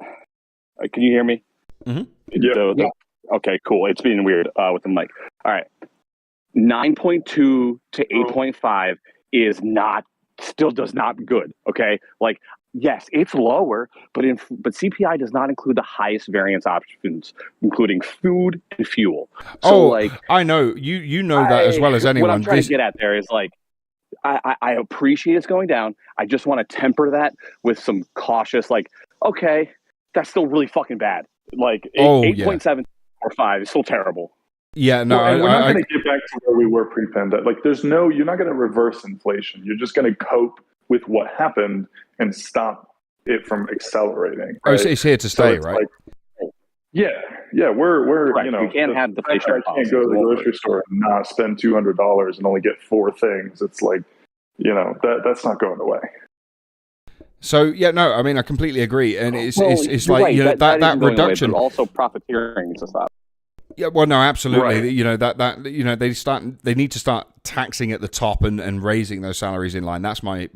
Can you hear me? Mm-hmm. Yeah. Okay, cool. It's being weird with the mic. All right. 9.2 to 8.5 is still does not good. Okay. Like, yes, it's lower, but CPI does not include the highest variance options, including food and fuel. So, like, I know you know that as well as anyone. What I'm trying to get at there is, like, I appreciate it's going down. I just want to temper that with some cautious, like, okay, that's still really fucking bad. Like 8.7 or 5 is still terrible. Yeah, no, we're not going to get back to where we were pre-pandemic. Like, you're not going to reverse inflation. You're just going to cope with what happened and stop it from accelerating. Right? Oh, it's here to stay, right? Like, yeah, we're right. You know, we can't have the I can't go to the grocery store and not spend $200 and only get 4 things. It's like, you know, that's not going away. So yeah, no, I mean, I completely agree, and it's like, right. you know, that reduction, away, but also profiteering to stop. Yeah, well, no, absolutely. Right. You know, that you know, they need to start taxing at the top and raising those salaries in line. That's my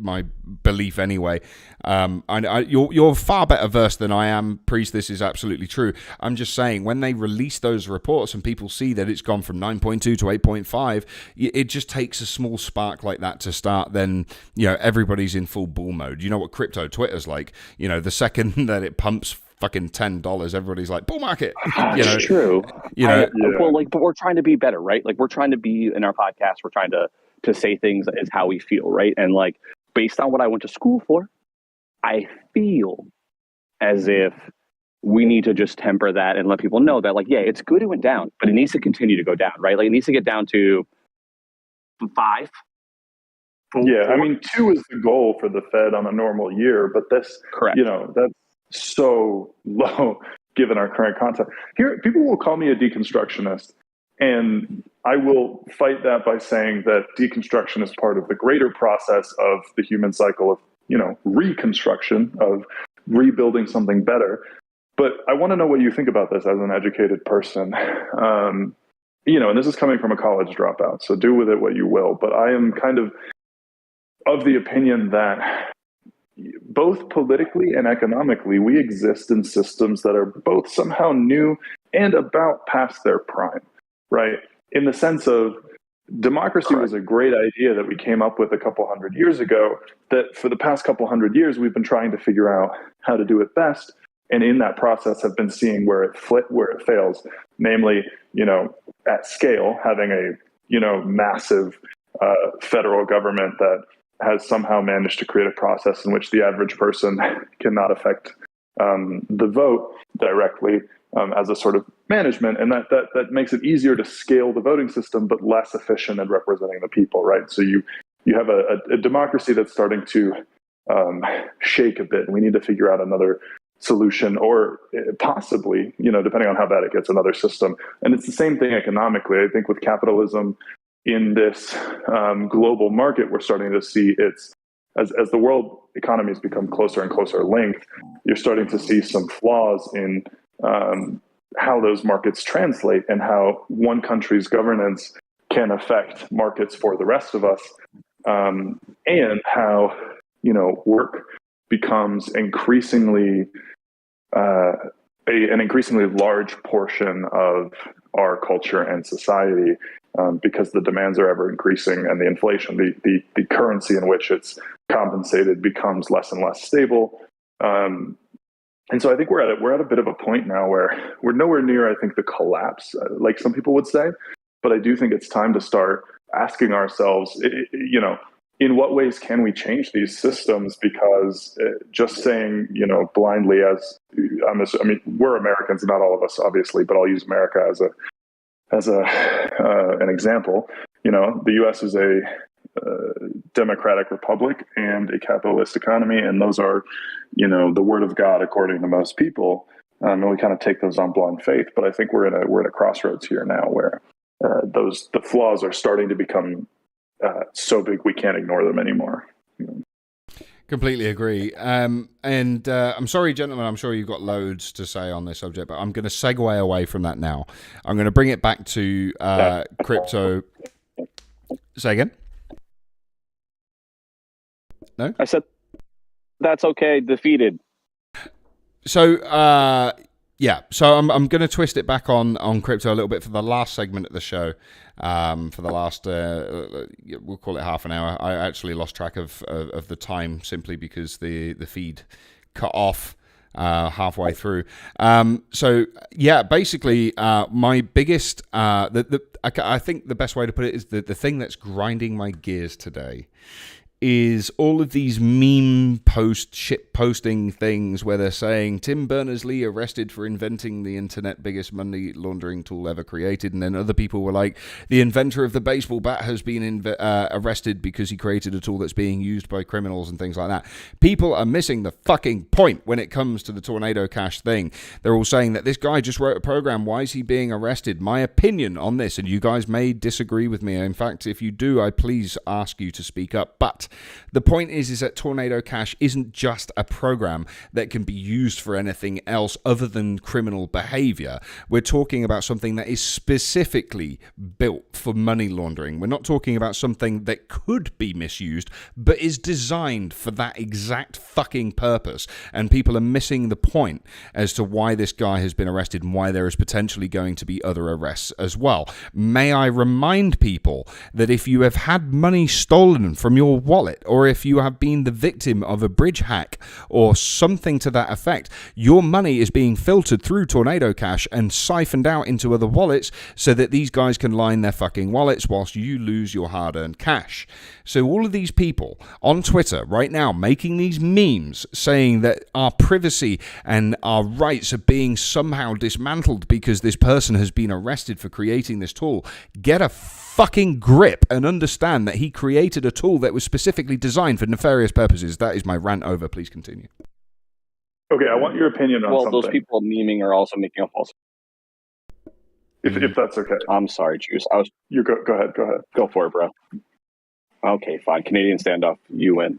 belief anyway. You're far better versed than I am, Priest. This is absolutely true. I'm just saying, when they release those reports and people see that it's gone from 9.2 to 8.5, it just takes a small spark like that to start. Then, you know, everybody's in full bull mode. You know what Twitter's like. You know, the second that it pumps fucking $10, everybody's like, bull market. You know, true. You know, well, like, but we're trying to be better, right? Like, we're trying to be, in our podcast, we're trying to say things as how we feel, right? And, like, based on what I went to school for, I feel as if we need to just temper that and let people know that, like, yeah, it's good it went down, but it needs to continue to go down, right? Like, it needs to get down to 5. Yeah, I mean, 2 is the goal for the Fed on a normal year, but that's, correct. You know, that's so low given our current context. Here, people will call me a deconstructionist, and I will fight that by saying that deconstruction is part of the greater process of the human cycle of, you know, reconstruction, of rebuilding something better. But I want to know what you think about this as an educated person. You know, and this is coming from a college dropout, so do with it what you will. But I am kind of the opinion that both politically and economically, we exist in systems that are both somehow new and about past their prime, right? In the sense of, democracy was a great idea that we came up with a couple hundred years ago, that for the past couple hundred years, we've been trying to figure out how to do it best. And in that process have been seeing where it fails, namely, at scale, having a, massive federal government that has somehow managed to create a process in which the average person cannot affect the vote directly as a sort of management. And that makes it easier to scale the voting system, but less efficient at representing the people, right? So you have a democracy that's starting to shake a bit. We need to figure out another solution, or possibly, depending on how bad it gets, another system. And it's the same thing economically. I think with capitalism in this global market, we're starting to see as the world economies become closer and closer linked, you're starting to see some flaws in how those markets translate and how one country's governance can affect markets for the rest of us, and how work becomes increasingly an increasingly large portion of our culture and society, because the demands are ever increasing, and the inflation, the currency in which it's compensated, becomes less and less stable. And so I think we're at a bit of a point now where we're nowhere near, I think, the collapse, like some people would say. But I do think it's time to start asking ourselves, in what ways can we change these systems? Because just saying, blindly, we're Americans, not all of us, obviously, but I'll use America as an example. The U.S. is a democratic republic and a capitalist economy, and those are, the word of God according to most people, and we kind of take those on blind faith. But I think we're at a crossroads here now where the flaws are starting to become so big we can't ignore them anymore. Completely agree. And I'm sorry, gentlemen, I'm sure you've got loads to say on this subject, but I'm going to segue away from that now. I'm going to bring it back to crypto. Say again? No? I said, that's okay, defeated. So, so I'm going to twist it back on crypto a little bit for the last segment of the show. For the last, we'll call it half an hour. I actually lost track of the time simply because the feed cut off halfway through. Basically, my biggest, I think the best way to put it is the thing that's grinding my gears today is all of these meme shit posting things where they're saying Tim Berners-Lee arrested for inventing the internet biggest money laundering tool ever created, and then other people were like, the inventor of the baseball bat has been arrested because he created a tool that's being used by criminals and things like that. People are missing the fucking point when it comes to the Tornado Cash thing. They're all saying that this guy just wrote a program, why is he being arrested? My opinion on this, and you guys may disagree with me, in fact, if you do, I please ask you to speak up, but the point is that Tornado Cash isn't just a program that can be used for anything else other than criminal behavior. We're talking about something that is specifically built for money laundering. We're not talking about something that could be misused, but is designed for that exact fucking purpose. And people are missing the point as to why this guy has been arrested and why there is potentially going to be other arrests as well. May I remind people that if you have had money stolen from your wallet, or if you have been the victim of a bridge hack or something to that effect, your money is being filtered through Tornado Cash and siphoned out into other wallets so that these guys can line their fucking wallets whilst you lose your hard-earned cash. So all of these people on Twitter right now making these memes saying that our privacy and our rights are being somehow dismantled because this person has been arrested for creating this tool, get a fucking grip and understand that he created a tool that was specifically designed for nefarious purposes. That is my rant over. Please continue. Okay, I want your opinion on something. Well, those people memeing are also making a false. If that's okay. I'm sorry, Juice. You go ahead. Go for it, bro. Okay, fine. Canadian standoff. You win.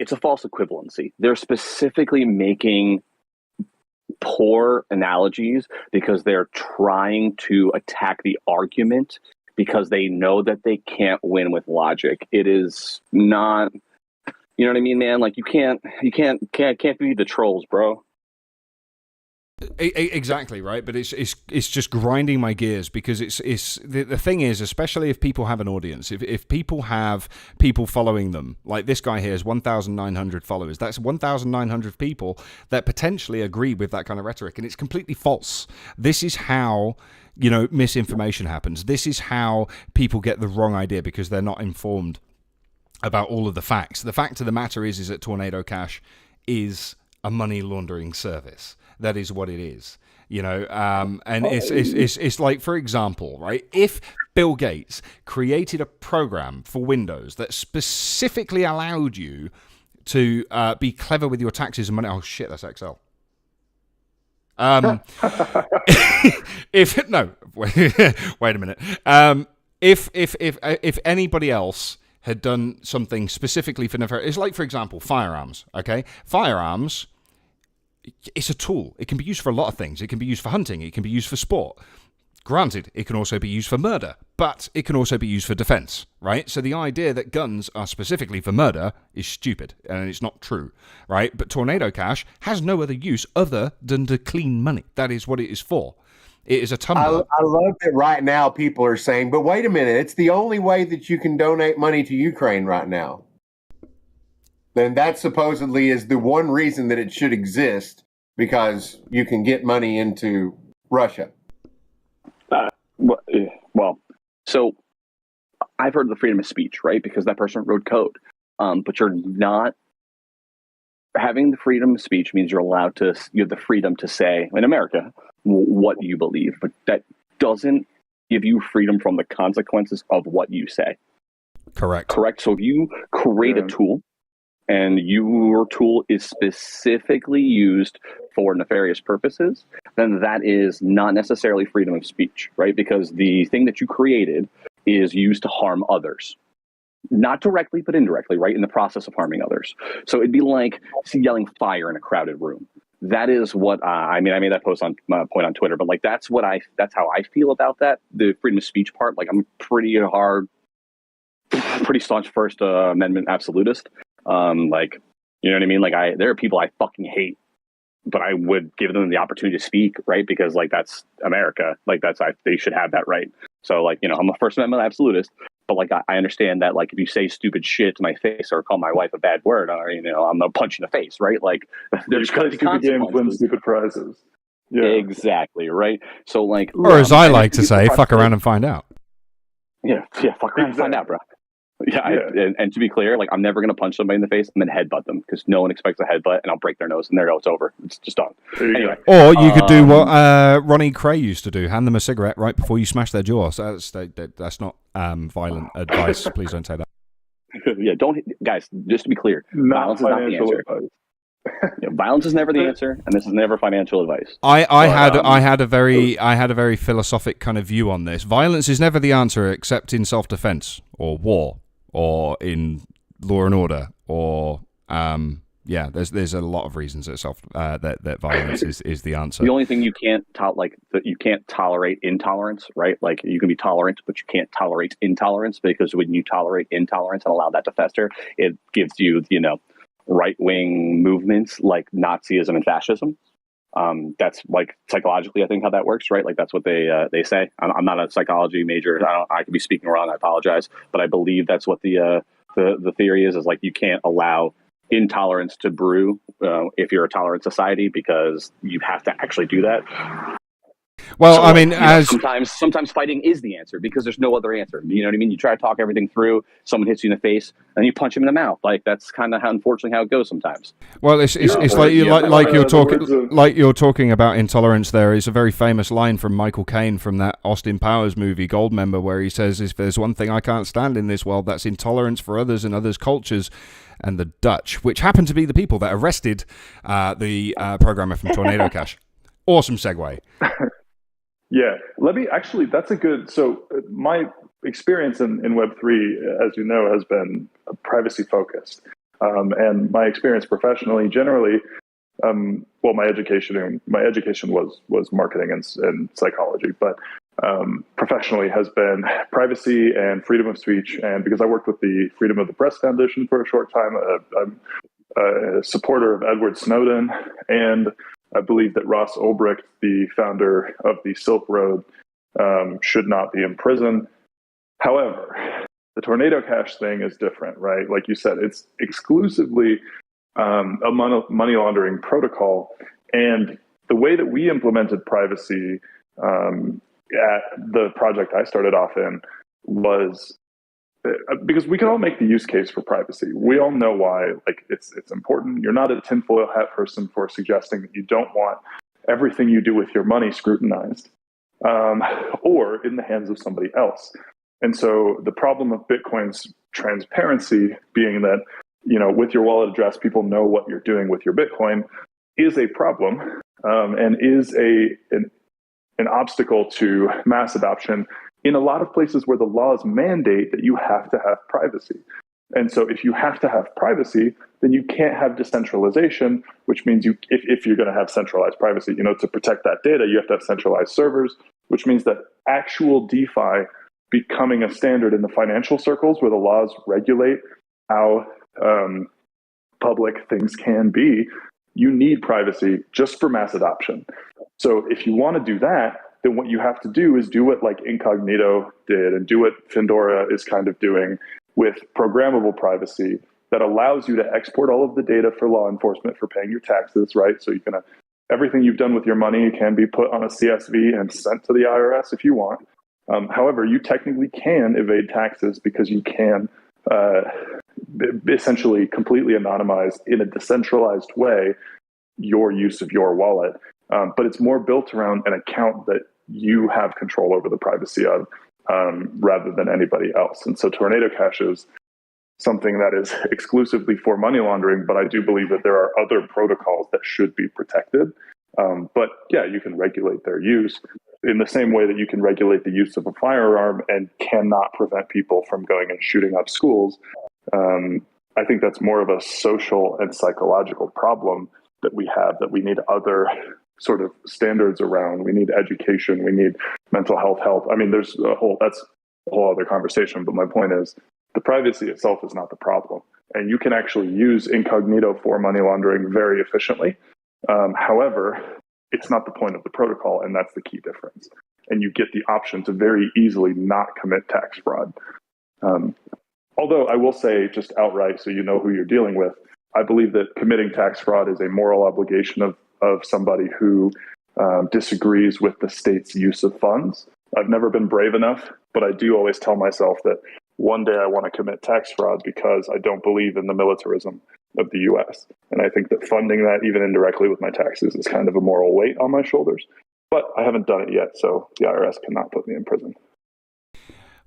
It's a false equivalency. They're specifically making poor analogies because they're trying to attack the argument because they know that they can't win with logic. It is not, you know what I mean, man? Like you can't be the trolls, bro. Exactly right, but it's just grinding my gears because it's the thing is, especially if people have an audience, if people have people following them, like this guy here has 1,900 followers. That's 1,900 people that potentially agree with that kind of rhetoric, and it's completely false. This is how misinformation happens. This is how people get the wrong idea because they're not informed about all of the facts. The fact of the matter is that Tornado Cash is a money laundering service. That is what it is, and it's like, for example, right? If Bill Gates created a program for Windows that specifically allowed you to be clever with your taxes and money, oh shit, that's Excel. If no, wait a minute. If anybody else had done something specifically for nefarious, it's like, for example, firearms. Okay, firearms. It's a tool. It can be used for a lot of things. It can be used for hunting. It can be used for sport. Granted, it can also be used for murder, but it can also be used for defense, right? So the idea that guns are specifically for murder is stupid, and it's not true, right? But Tornado Cash has no other use other than to clean money. That is what it is for. It is a tumbler. I love that right now people are saying, but wait a minute, it's the only way that you can donate money to Ukraine right now. Then that supposedly is the one reason that it should exist, because you can get money into Russia. Well, so I've heard of the freedom of speech, right? Because that person wrote code. But you're not having the freedom of speech means you have the freedom to say in America what you believe, but that doesn't give you freedom from the consequences of what you say. Correct. So if you create a tool, and your tool is specifically used for nefarious purposes, then that is not necessarily freedom of speech, right? Because the thing that you created is used to harm others. Not directly, but indirectly, right? In the process of harming others. So it'd be like yelling fire in a crowded room. That is what I made that post on my point on Twitter, but like that's how I feel about that. The freedom of speech part, like I'm pretty staunch First Amendment absolutist. Like, you know what I mean? Like there are people I fucking hate, but I would give them the opportunity to speak, right? Because like that's America. Like they should have that right. So like, I'm a First Amendment absolutist, but like I understand that like if you say stupid shit to my face or call my wife a bad word, or I'm gonna punch in the face, right? Like there's gonna be consequences. Win stupid prizes. Yeah, exactly, right. So like, or as I like to say, fuck around and find out. Yeah, fuck around and find out, bro. Yeah. And to be clear, like I'm never going to punch somebody in the face and then headbutt them because no one expects a headbutt, and I'll break their nose and there it's over. It's just done. Anyway, or you could do what Ronnie Cray used to do: hand them a cigarette right before you smash their jaw. So that's not violent advice. Please don't say that. Yeah, don't guys. Just to be clear, violence is not the answer. Violence is never the answer, and this is never financial advice. I had a very philosophic kind of view on this. Violence is never the answer, except in self-defense or war, or in Law and Order, or there's a lot of reasons that that violence is the answer. The only thing you can't tolerate intolerance, right? Like you can be tolerant, but you can't tolerate intolerance, because when you tolerate intolerance and allow that to fester, it gives you right-wing movements like Nazism and fascism. That's like psychologically, I think, how that works, right? Like that's what they say. I'm not a psychology major. I could be speaking wrong. I apologize, but I believe that's what the theory is like you can't allow intolerance to brew if you're a tolerant society, because you have to actually do that. Well, so, I mean, sometimes fighting is the answer because there's no other answer. You know what I mean? You try to talk everything through, someone hits you in the face, and you punch him in the mouth. Like that's kind of unfortunately how it goes sometimes. Well, it's like you're talking about intolerance. There is a very famous line from Michael Caine from that Austin Powers movie Goldmember, where he says, "If there's one thing I can't stand in this world, that's intolerance for others and others' cultures." And the Dutch, which happen to be the people that arrested the programmer from Tornado Cash. Awesome segue. Yeah, that's a good, so my experience in Web3, as you know, has been privacy focused. And my experience professionally, generally, my education was marketing and psychology, but professionally has been privacy and freedom of speech. And because I worked with the Freedom of the Press Foundation for a short time, I'm a supporter of Edward Snowden. And I believe that Ross Ulbricht, the founder of the Silk Road, should not be in prison. However, the Tornado Cash thing is different, right? Like you said, it's exclusively a money laundering protocol. And the way that we implemented privacy at the project I started off in was because we can all make the use case for privacy. We all know why, like it's important. You're not a tinfoil hat person for suggesting that you don't want everything you do with your money scrutinized or in the hands of somebody else. And so the problem of Bitcoin's transparency being that, you know, with your wallet address, people know what you're doing with your Bitcoin is a problem and is an obstacle to mass adoption in a lot of places where the laws mandate that you have to have privacy. And so if you have to have privacy, then you can't have decentralization, which means if you're going to have centralized privacy, you know, to protect that data, you have to have centralized servers, which means that actual DeFi becoming a standard in the financial circles where the laws regulate how public things can be, you need privacy just for mass adoption. So if you want to do that, then what you have to do is do what like Incognito did and do what Findora is kind of doing with programmable privacy that allows you to export all of the data for law enforcement for paying your taxes, right? So you can everything you've done with your money can be put on a CSV and sent to the IRS if you want. However, you technically can evade taxes because you can essentially completely anonymize in a decentralized way your use of your wallet. But it's more built around an account that you have control over the privacy of rather than anybody else. And so Tornado Cash is something that is exclusively for money laundering, but I do believe that there are other protocols that should be protected. But yeah, you can regulate their use in the same way that you can regulate the use of a firearm and cannot prevent people from going and shooting up schools. I think that's more of a social and psychological problem that we have, that we need other sort of standards around. We need education. We need mental health help. I mean, that's a whole other conversation. But my point is the privacy itself is not the problem. And you can actually use Incognito for money laundering very efficiently. However, it's not the point of the protocol, and that's the key difference. And you get the option to very easily not commit tax fraud. Although I will say just outright, so you know who you're dealing with, I believe that committing tax fraud is a moral obligation of somebody who disagrees with the state's use of funds. I've never been brave enough, but I do always tell myself that one day I want to commit tax fraud because I don't believe in the militarism of the U.S. And I think that funding that even indirectly with my taxes is kind of a moral weight on my shoulders. But I haven't done it yet, so the IRS cannot put me in prison.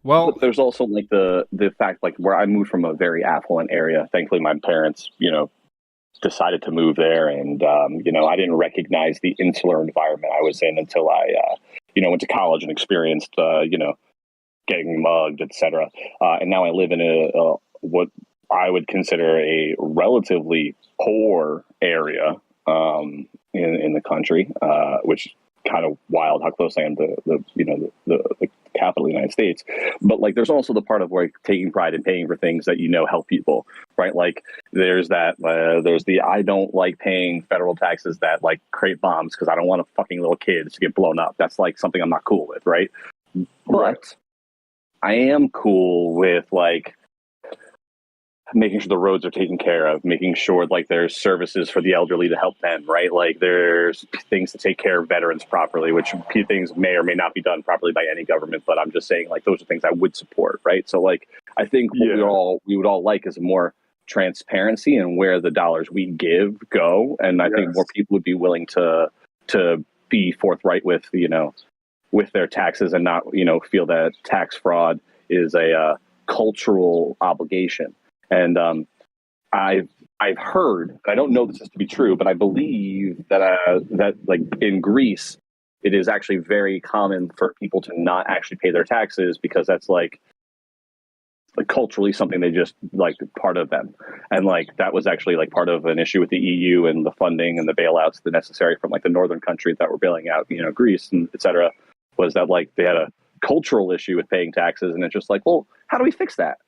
Well, but there's also like the fact like where I moved from a very affluent area. Thankfully, my parents, you know, decided to move there, and you know, I didn't recognize the insular environment I was in until I you know, went to college and experienced you know, getting mugged, etc. And now I live in a what I would consider a relatively poor area in the country, which is kind of wild how close I am to the capital of the United States. But like, there's also the part of like taking pride in paying for things that, you know, help people, right? Like there's that, there's the, I don't like paying federal taxes that like create bombs because I don't want a fucking little kids to get blown up. That's like something I'm not cool with, right? But I am cool with like making sure the roads are taken care of, making sure like there's services for the elderly to help them, right? Like there's things to take care of veterans properly, which things may or may not be done properly by any government, but I'm just saying like those are things I would support, right? So like I think what we would all like is more transparency and where the dollars we give go, and I think more people would be willing to be forthright with, you know, with their taxes and not, you know, feel that tax fraud is a cultural obligation. And I've heard, I don't know this is to be true, but I believe that like in Greece, it is actually very common for people to not actually pay their taxes because that's like culturally something they just like part of them. And like that was actually like part of an issue with the EU and the funding and the bailouts that necessary from like the northern countries that were bailing out, you know, Greece and et cetera, was that like they had a cultural issue with paying taxes. And it's just like, well, how do we fix that?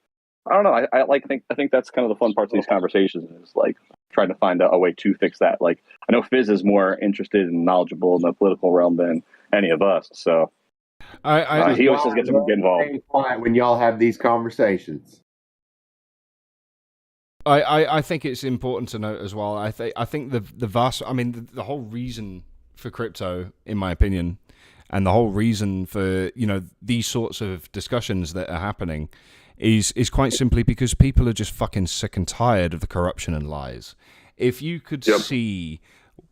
I don't know. I think that's kind of the fun parts of these conversations is like trying to find a way to fix that. Like, I know Fizz is more interested and knowledgeable in the political realm than any of us, so he always gets to get involved. When y'all have these conversations, I think it's important to note as well. I think the whole reason for crypto, in my opinion, and the whole reason for these sorts of discussions that are happening is quite simply because people are just fucking sick and tired of the corruption and lies. If you could see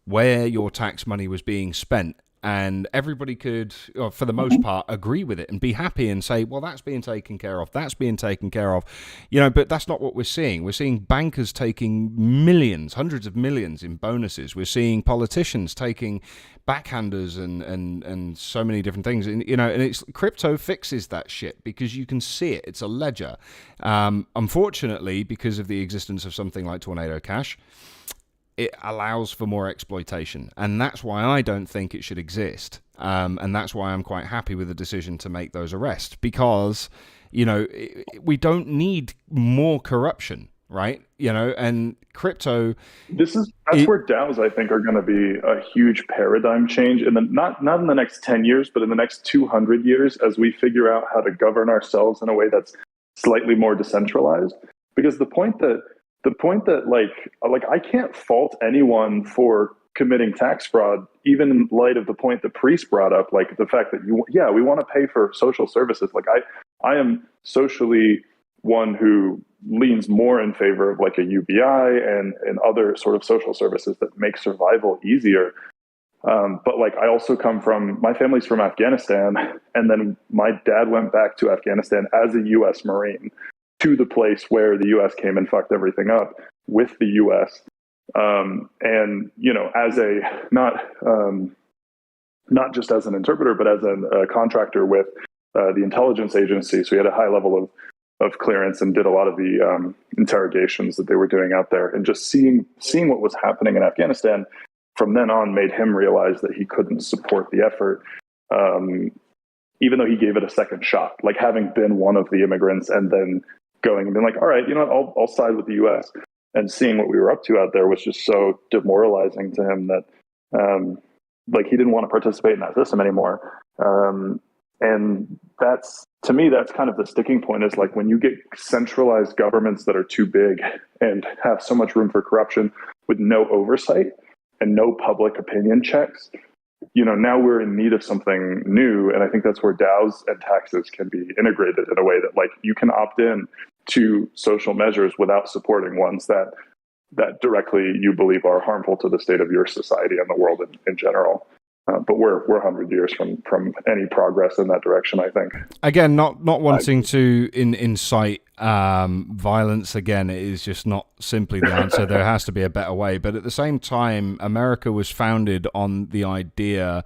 where your tax money was being spent, and everybody could, for the most part, agree with it and be happy and say, well, that's being taken care of, that's being taken care of, but that's not what we're seeing. We're seeing bankers taking millions, hundreds of millions in bonuses. We're seeing politicians taking backhanders and so many different things. And, and it's crypto fixes that shit because you can see it. It's a ledger. Unfortunately, because of the existence of something like Tornado Cash, it allows for more exploitation. And that's why I don't think it should exist. And that's why I'm quite happy with the decision to make those arrests, because, we don't need more corruption, right? And crypto... That's where DAOs, I think, are going to be a huge paradigm change, not in the next 10 years, but in the next 200 years, as we figure out how to govern ourselves in a way that's slightly more decentralized. Because the point that like I can't fault anyone for committing tax fraud, even in light of the point that Priest brought up, like the fact that we want to pay for social services. Like I am socially one who leans more in favor of like a UBI and other sort of social services that make survival easier. But like I also my family's from Afghanistan, and then my dad went back to Afghanistan as a U.S. Marine, to the place where the U.S. came and fucked everything up with the U.S. And, as not just as an interpreter, but as a contractor with the intelligence agency. So he had a high level of clearance and did a lot of the interrogations that they were doing out there. And just seeing what was happening in Afghanistan from then on made him realize that he couldn't support the effort, even though he gave it a second shot, like having been one of the immigrants and then going and being like, all right, I'll side with the U.S. And seeing what we were up to out there was just so demoralizing to him that, he didn't want to participate in that system anymore. And to me, that's kind of the sticking point, is like when you get centralized governments that are too big and have so much room for corruption with no oversight and no public opinion checks, now we're in need of something new. And I think that's where DAOs and taxes can be integrated in a way that like you can opt in to social measures without supporting ones that directly you believe are harmful to the state of your society and the world in general. But we're 100 years from any progress in that direction, I think. Again, not wanting to incite violence. Again, it is just not simply the answer. There has to be a better way. But at the same time, America was founded on the idea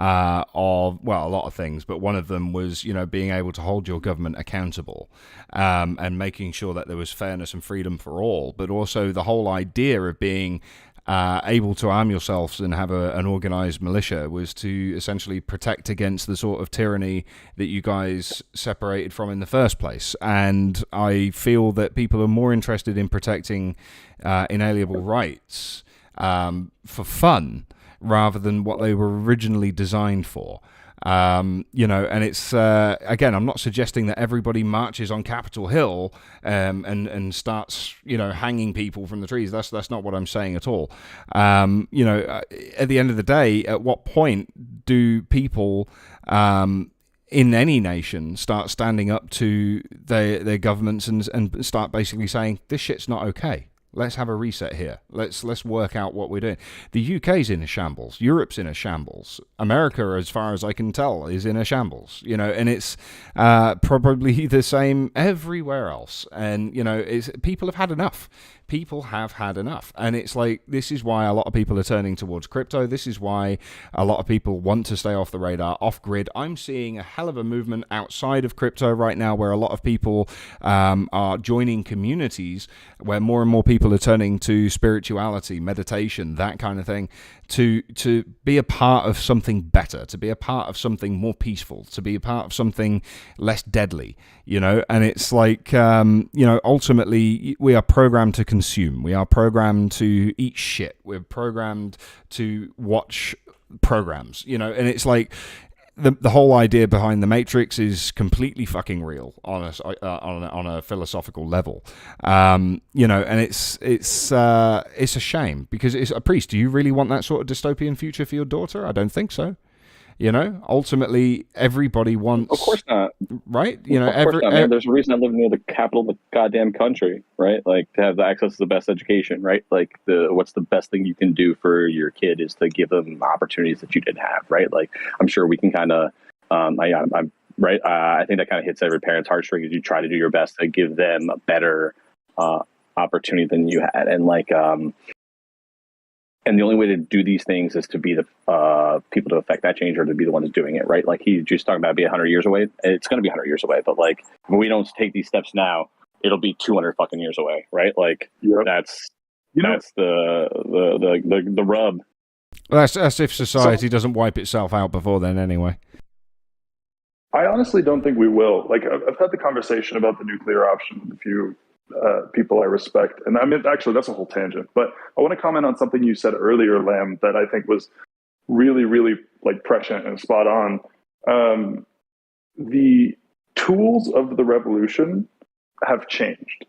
of, well, a lot of things, but one of them was, being able to hold your government accountable, and making sure that there was fairness and freedom for all. But also the whole idea of being able to arm yourselves and have an organized militia was to essentially protect against the sort of tyranny that you guys separated from in the first place. And I feel that people are more interested in protecting inalienable rights for fun rather than what they were originally designed for. And it's again, I'm not suggesting that everybody marches on Capitol Hill and starts hanging people from the trees. That's not what I'm saying at all. At the end of the day, at what point do people in any nation start standing up to their governments and start basically saying this shit's not okay? Let's have a reset here. Let's work out what we're doing. The UK's in a shambles. Europe's in a shambles. America, as far as I can tell, is in a shambles. And it's probably the same everywhere else. And people have had enough. People have had enough. And it's like, this is why a lot of people are turning towards crypto. This is why a lot of people want to stay off the radar, off grid. I'm seeing a hell of a movement outside of crypto right now, where a lot of people are joining communities where more and more people people are turning to spirituality, meditation, that kind of thing, to be a part of something better, to be a part of something more peaceful, to be a part of something less deadly, you know. And it's like, you know, ultimately we are programmed to consume. We are programmed to eat shit. We're programmed to watch programs, you know. And it's like, the whole idea behind the Matrix is completely fucking real on a philosophical level, you know, and it's a shame, because it's a priest. Do you really want that sort of dystopian future for your daughter? I don't think so. You know, ultimately, everybody wants. Of course not. Right? You know, of course not, man. There's a reason I live near the capital of the goddamn country, right? Like, to have the access to the best education, right? Like, what's the best thing you can do for your kid is to give them opportunities that you didn't have, right? Like, I'm sure we can kind of, I'm right. I think that kind of hits every parent's heartstrings. You try to do your best to give them a better opportunity than you had, and like, and the only way to do these things is to be the people to affect that change, or to be the ones doing it, right? Like, he's just talking about being 100 years away. It's going to be 100 years away, but like, when we don't take these steps now, it'll be 200 fucking years away, right? Like, that's the rub. Well, that's if society doesn't wipe itself out before then, anyway. I honestly don't think we will. Like, I've had the conversation about the nuclear option with a few people I respect. And I mean, actually, that's a whole tangent. But I want to comment on something you said earlier, Lam, that I think was really, really like prescient and spot on. The tools of the revolution have changed,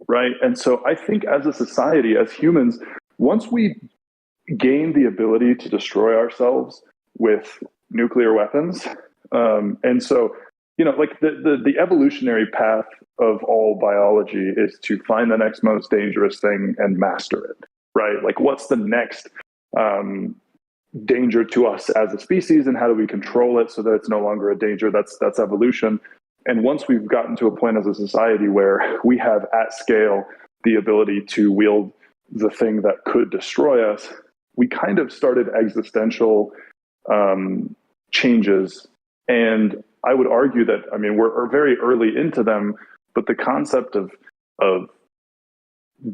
right? And so I think as a society, as humans, once we gain the ability to destroy ourselves with nuclear weapons, and so, you know, like the evolutionary path of all biology is to find the next most dangerous thing and master it, right? Like, what's the next danger to us as a species, and how do we control it so that it's no longer a danger? That's evolution. And once we've gotten to a point as a society where we have at scale the ability to wield the thing that could destroy us, we kind of started existential changes. And I would argue that, I mean, we're very early into them, but the concept of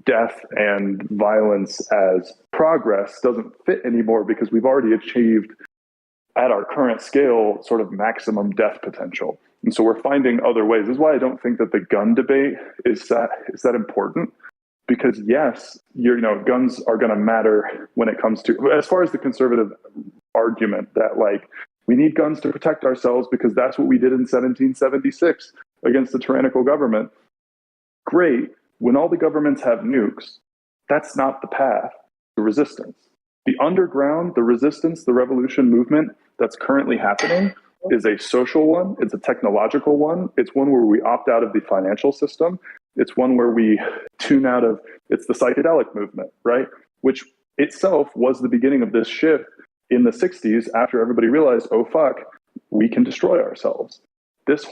death and violence as progress doesn't fit anymore, because we've already achieved at our current scale sort of maximum death potential. And so we're finding other ways. This is why I don't think that the gun debate is that important, because yes, you know, guns are going to matter when it comes to, as far as the conservative argument that like, we need guns to protect ourselves because that's what we did in 1776 against the tyrannical government. Great. When all the governments have nukes, that's not the path to resistance. The underground, the resistance, the revolution movement that's currently happening is a social one. It's a technological one. It's one where we opt out of the financial system. It's one where we tune out of, it's the psychedelic movement, right? Which itself was the beginning of this shift in the 60s, after everybody realized, oh, fuck, we can destroy ourselves. It's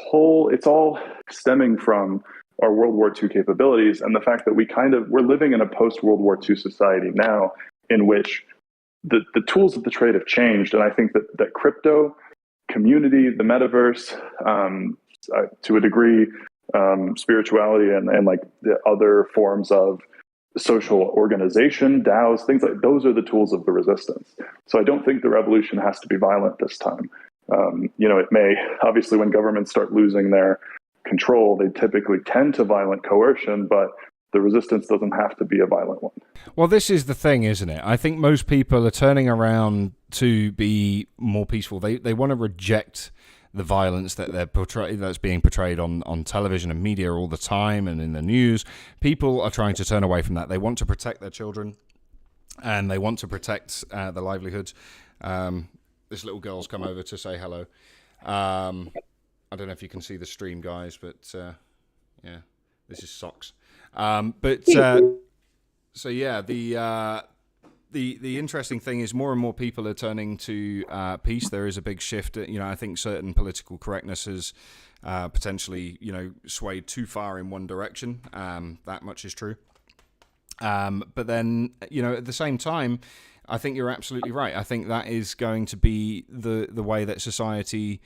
all stemming from our World War II capabilities, and the fact that we're living in a post-World War II society now, in which the tools of the trade have changed. And I think that crypto, community, the metaverse, to a degree, spirituality, and like the other forms of social organization, DAOs, things like those are the tools of the resistance. So I don't think the revolution has to be violent this time. You know, it may, obviously, when governments start losing their control, they typically tend to violent coercion, but the resistance doesn't have to be a violent one. Well, this is the thing, isn't it? I think most people are turning around to be more peaceful. They want to reject the violence that that's being portrayed on television and media all the time and in the news. People are trying to turn away from that. They want to protect their children, and they want to protect their livelihoods. This little girl's come over to say hello. I don't know if you can see the stream, guys, but yeah, this is socks. So yeah, the interesting thing is more and more people are turning to peace. There is a big shift. You know, I think certain political correctness has potentially, you know, swayed too far in one direction. That much is true. But then, you know, at the same time, I think you're absolutely right. I think that is going to be the way that society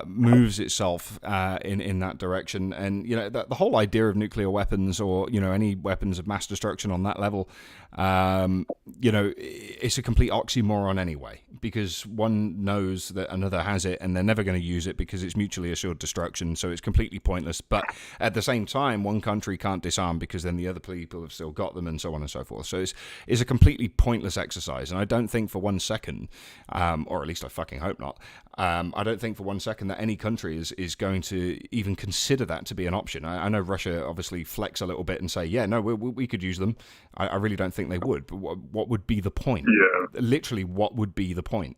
moves itself in that direction. And the whole idea of nuclear weapons, or any weapons of mass destruction on that level, it's a complete oxymoron anyway, because one knows that another has it and they're never going to use it because it's mutually assured destruction, so it's completely pointless. But at the same time, one country can't disarm because then the other people have still got them, and so on and so forth. So it's a completely pointless exercise, and I don't think for one second, or at least I fucking hope not, I don't think for one second that any country is going to even consider that to be an option. I know Russia obviously flex a little bit and say, yeah, no, we could use them. I really don't think they would. But what would be the point? Yeah. Literally, what would be the point?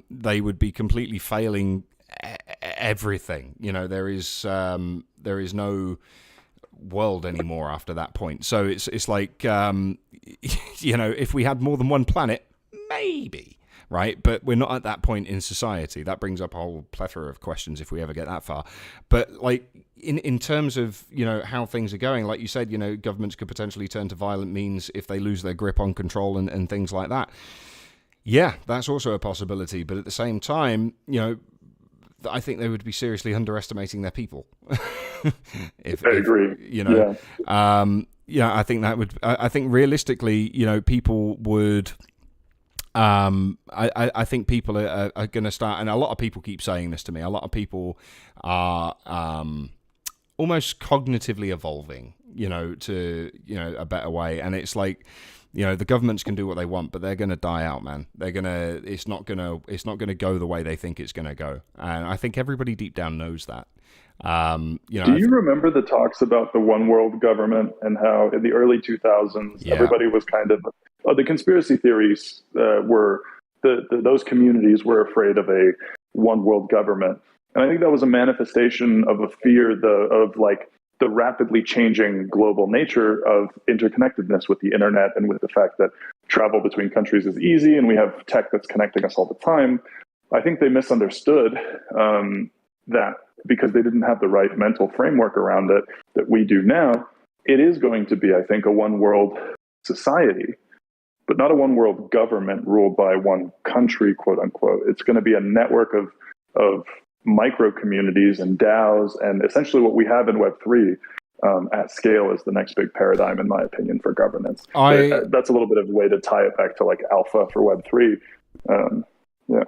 They would be completely failing everything. There is no world anymore after that point. So it's like, if we had more than one planet, maybe. Right, but we're not at that point in society. That brings up a whole plethora of questions if we ever get that far. But like in terms of how things are going, like you said, governments could potentially turn to violent means if they lose their grip on control and things like that. Yeah, that's also a possibility. But at the same time, I think they would be seriously underestimating their people. I agree. I think that would. I think realistically, people would. I think people are going to start, and a lot of people keep saying this to me. A lot of people are almost cognitively evolving, to a better way. And it's like, the governments can do what they want, but they're going to die out, man. It's not going to go the way they think it's going to go. And I think everybody deep down knows that. Do you remember the talks about the one world government and how in the early 2000s everybody was kind of the conspiracy theories were those communities were afraid of a one world government, and I think that was a manifestation of a fear of the rapidly changing global nature of interconnectedness with the internet, and with the fact that travel between countries is easy and we have tech that's connecting us all the time. I think they misunderstood that, because they didn't have the right mental framework around it that we do now. It is going to be, I think, a one world society, but not a one world government ruled by one country, quote unquote. It's going to be a network of micro communities and DAOs, and essentially what we have in Web3 at scale is the next big paradigm, in my opinion, for governance. That's a little bit of a way to tie it back to like alpha for Web3. Yeah.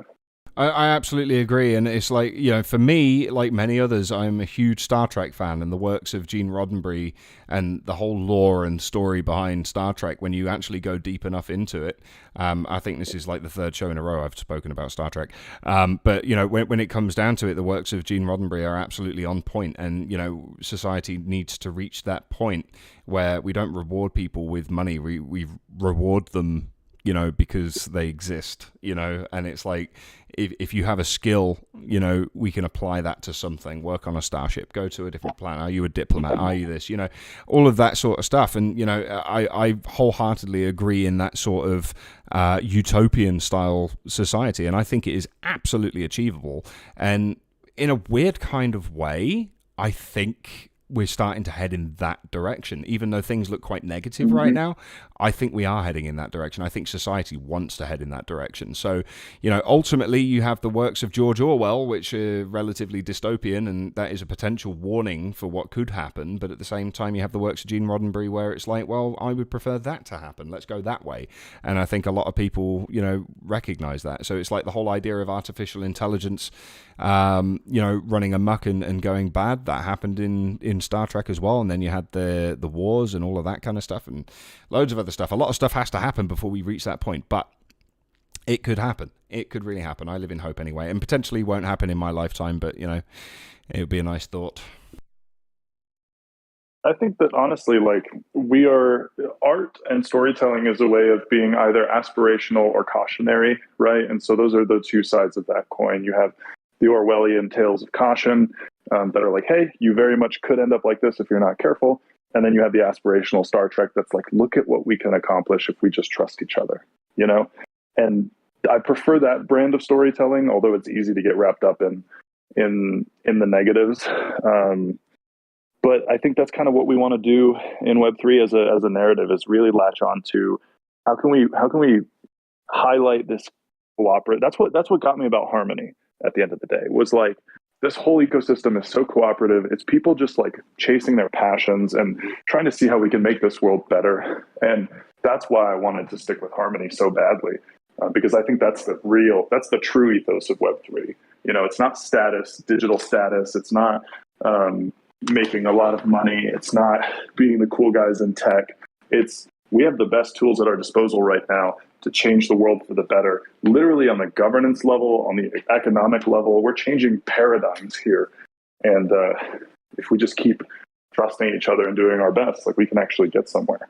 I absolutely agree, and it's like, for me, like many others, I'm a huge Star Trek fan, and the works of Gene Roddenberry and the whole lore and story behind Star Trek, when you actually go deep enough into it, I think this is like the third show in a row I've spoken about Star Trek, but, when it comes down to it, the works of Gene Roddenberry are absolutely on point, and, society needs to reach that point where we don't reward people with money, we reward them because they exist, and it's like, if you have a skill, we can apply that to something, work on a starship, go to a different planet. Are you a diplomat? Are you this? All of that sort of stuff. And, I wholeheartedly agree in that sort of utopian style society. And I think it is absolutely achievable. And in a weird kind of way, I think we're starting to head in that direction. Even though things look quite negative right now, I think we are heading in that direction. I think society wants to head in that direction. So, ultimately you have the works of George Orwell, which are relatively dystopian, and that is a potential warning for what could happen. But at the same time, you have the works of Gene Roddenberry, where it's like, well, I would prefer that to happen. Let's go that way. And I think a lot of people, recognize that. So it's like the whole idea of artificial intelligence, running amok and going bad. That happened in Star Trek as well. And then you had the wars and all of that kind of stuff, and loads of other stuff. A lot of stuff has to happen before we reach that point, but it could happen. It could really happen. I live in hope anyway, and potentially won't happen in my lifetime, but it would be a nice thought. I think that honestly, art and storytelling is a way of being either aspirational or cautionary, right? And so those are the two sides of that coin. You have the Orwellian tales of caution that are like, hey, you very much could end up like this if you're not careful. And then you have the aspirational Star Trek that's like, look at what we can accomplish if we just trust each other, And I prefer that brand of storytelling, although it's easy to get wrapped up in the negatives. But I think that's kind of what we want to do in Web3 as a narrative, is really latch on to how can we highlight this cooperative. That's what got me about Harmony at the end of the day, was like, this whole ecosystem is so cooperative. It's people just like chasing their passions and trying to see how we can make this world better. And that's why I wanted to stick with Harmony so badly, because I think that's the true ethos of Web3. You know, it's not status, digital status. It's not making a lot of money. It's not being the cool guys in tech. We have the best tools at our disposal right now to change the world for the better, literally on the governance level, on the economic level. We're changing paradigms here. And if we just keep trusting each other and doing our best, like, we can actually get somewhere.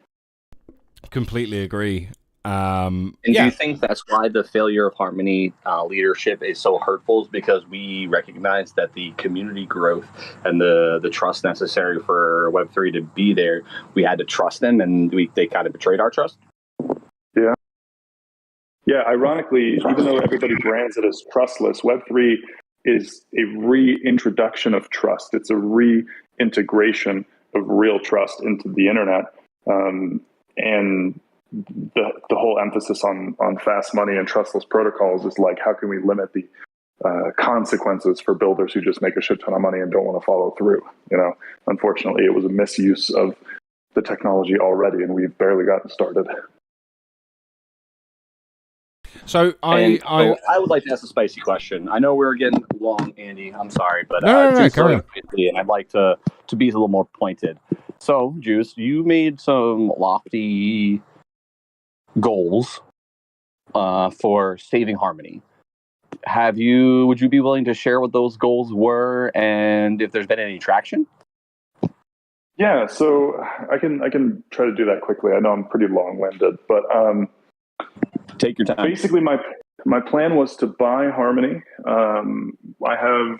Completely agree. And do you think that's why the failure of Harmony leadership is so hurtful? Is because we recognize that the community growth and the trust necessary for Web3 to be there, we had to trust them, and they kind of betrayed our trust? Yeah, ironically, even though everybody brands it as trustless, Web3 is a reintroduction of trust. It's a reintegration of real trust into the internet. And the whole emphasis on fast money and trustless protocols is like, how can we limit the consequences for builders who just make a shit ton of money and don't want to follow through? You know, unfortunately, it was a misuse of the technology already, and we've barely gotten started. So I would like to ask a spicy question. I know we're getting long, Andy. I'm sorry, but no, carry on. And I'd like to be a little more pointed. So, Juice, you made some lofty goals for saving Harmony. Would you be willing to share what those goals were, and if there's been any traction? Yeah, so I can try to do that quickly. I know I'm pretty long-winded, but take your time. Basically, my plan was to buy Harmony. I have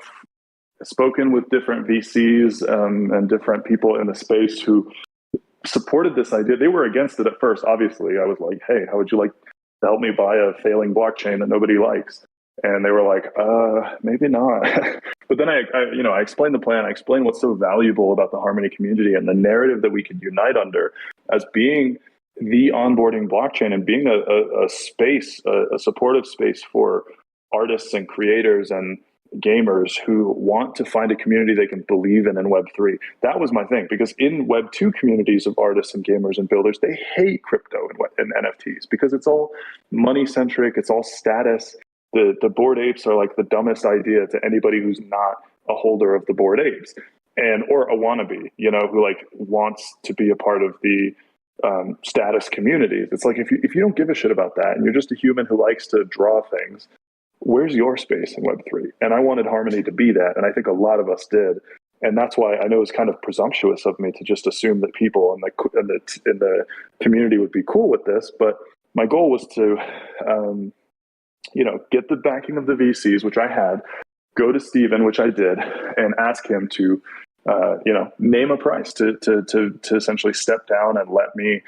spoken with different VCs and different people in the space who supported this idea. They were against it at first, obviously. I was like, hey, how would you like to help me buy a failing blockchain that nobody likes? And they were like, maybe not. But then I explained the plan. I explained what's so valuable about the Harmony community and the narrative that we could unite under as being the onboarding blockchain and being a space, a supportive space for artists and creators and gamers who want to find a community they can believe in Web3. That was my thing, because in Web2 communities of artists and gamers and builders, they hate crypto and NFTs because it's all money centric. It's all status. The Bored Apes are like the dumbest idea to anybody who's not a holder of the Bored Apes or a wannabe, who like wants to be a part of the status communities. It's like, if you don't give a shit about that and you're just a human who likes to draw things, where's your space in Web3? And I wanted Harmony to be that, and I think a lot of us did. And that's why I know it's kind of presumptuous of me to just assume that people in the community would be cool with this. But my goal was to, get the backing of the VCs, which I had, go to Steven, which I did, and ask him to, name a price to essentially step down and let me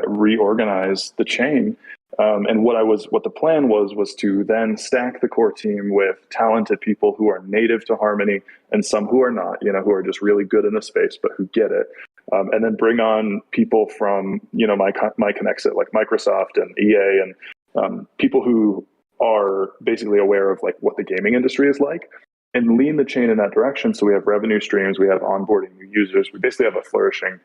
reorganize the chain. And what the plan was to then stack the core team with talented people who are native to Harmony and some who are not, who are just really good in the space, but who get it. And then bring on people from, my Connexit, like Microsoft and EA, and people who are basically aware of like what the gaming industry is like, and lean the chain in that direction. So we have revenue streams, we have onboarding new users. We basically have a flourishing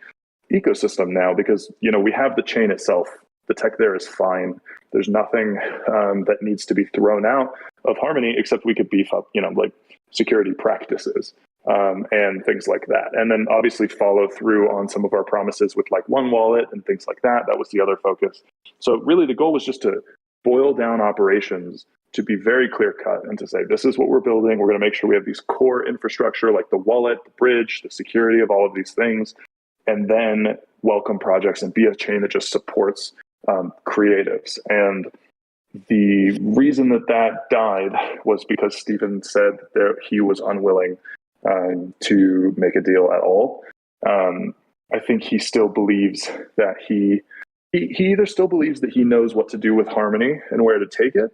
ecosystem now because, we have the chain itself. The tech there is fine. There's nothing that needs to be thrown out of Harmony, except we could beef up, like security practices and things like that. And then obviously follow through on some of our promises with like One Wallet and things like that. That was the other focus. So really the goal was just to boil down operations to be very clear cut and to say, this is what we're building. We're going to make sure we have these core infrastructure like the wallet, the bridge, the security of all of these things, and then welcome projects and be a chain that just supports creatives. And the reason that died was because Steven said that he was unwilling to make a deal at all. I think he still believes that he either still believes that he knows what to do with Harmony and where to take it,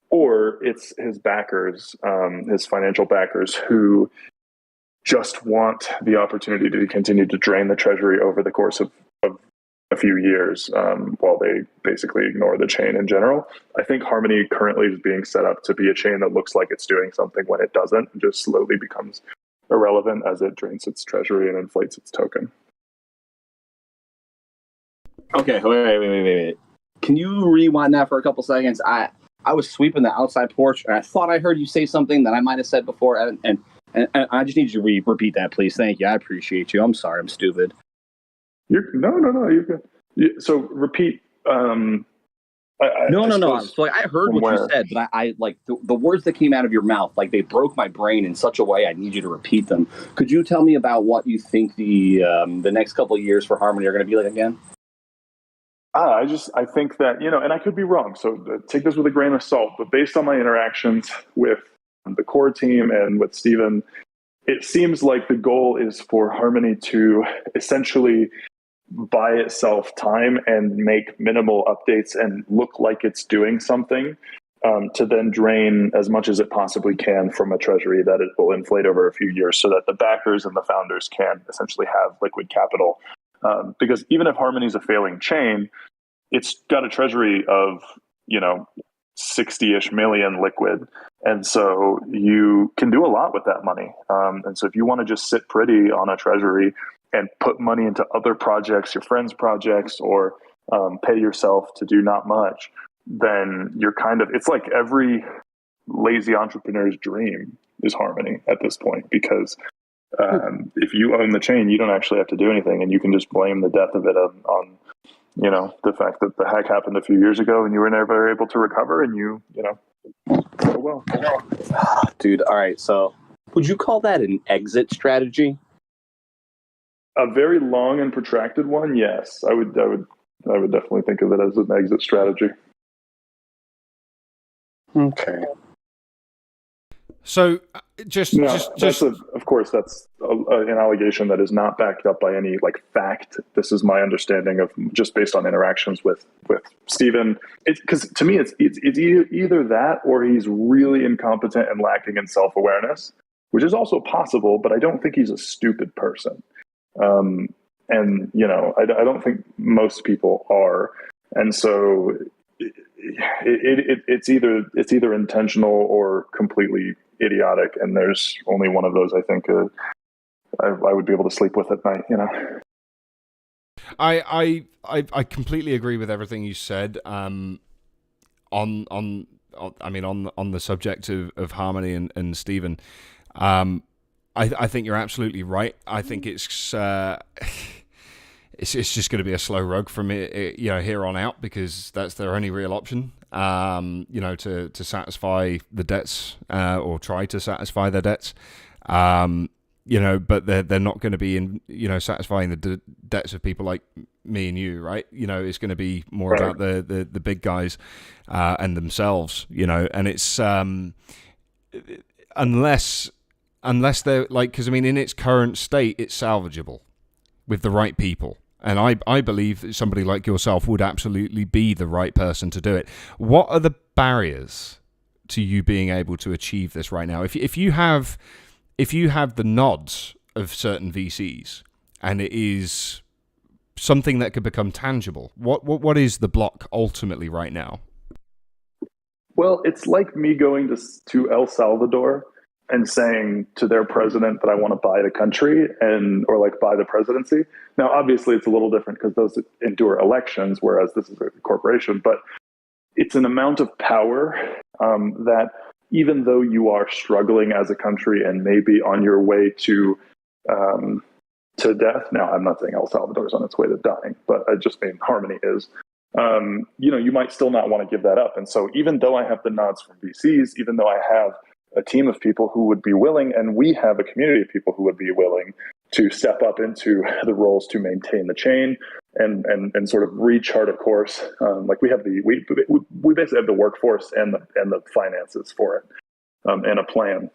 or it's his backers, his financial backers, who just want the opportunity to continue to drain the treasury over the course of a few years while they basically ignore the chain in general. I think Harmony currently is being set up to be a chain that looks like it's doing something when it doesn't, and just slowly becomes irrelevant as it drains its treasury and inflates its token. Okay, wait. Can you rewind that for a couple seconds? I was sweeping the outside porch, and I thought I heard you say something that I might have said before, and I just need you to repeat that, please. Thank you. I appreciate you. I'm sorry. I'm stupid. No, you're good. So repeat. No. So like, I heard what you said, but I like the words that came out of your mouth, like they broke my brain in such a way. I need you to repeat them. Could you tell me about what you think the next couple of years for Harmony are going to be like again? I think that, and I could be wrong, so take this with a grain of salt, but based on my interactions with the core team and with Steven, it seems like the goal is for Harmony to essentially buy itself time and make minimal updates and look like it's doing something, to then drain as much as it possibly can from a treasury that it will inflate over a few years so that the backers and the founders can essentially have liquid capital. Because even if Harmony's a failing chain, it's got a treasury of 60-ish million liquid, and so you can do a lot with that money. And so if you want to just sit pretty on a treasury and put money into other projects, your friends' projects, or pay yourself to do not much, then you're it's like every lazy entrepreneur's dream is Harmony at this point, because if you own the chain, you don't actually have to do anything, and you can just blame the death of it on the fact that the hack happened a few years ago and you were never able to recover, and oh well. Dude, all right, so would you call that an exit strategy? A very long and protracted one, yes. I would definitely think of it as an exit strategy. Okay. So of course, that's an allegation that is not backed up by any fact. This is my understanding of just based on interactions with Steven. Because to me, it's either that or he's really incompetent and lacking in self-awareness, which is also possible, but I don't think he's a stupid person. And I don't think most people are. And so it's either intentional or completely idiotic, and there's only one of those. I think I would be able to sleep with at night. I completely agree with everything you said. On the subject of Harmony and Steven, I think you're absolutely right. I think it's just going to be a slow rug from here on out, because that's their only real option. To satisfy the debts, or try to satisfy their debts. But they're not going to be satisfying the debts of people like me and you, right? It's going to be more about the big guys and themselves, and it's unless they're because in its current state, it's salvageable with the right people. And I believe that somebody like yourself would absolutely be the right person to do it. What are the barriers to you being able to achieve this right now? If you have the nods of certain VCs and it is something that could become tangible, what is the block ultimately right now? Well, it's like me going to El Salvador and saying to their president that I want to buy the country or buy the presidency. Now, obviously, it's a little different because those endure elections, whereas this is a corporation. But it's an amount of power that even though you are struggling as a country and maybe on your way to death. Now, I'm not saying El Salvador is on its way to dying, but I just mean Harmony is. You might still not want to give that up. And so even though I have the nods from VCs, even though I have a team of people who would be willing, and we have a community of people who would be willing to step up into the roles to maintain the chain and sort of rechart a course. We have we basically have the workforce and the finances for it, and a plan.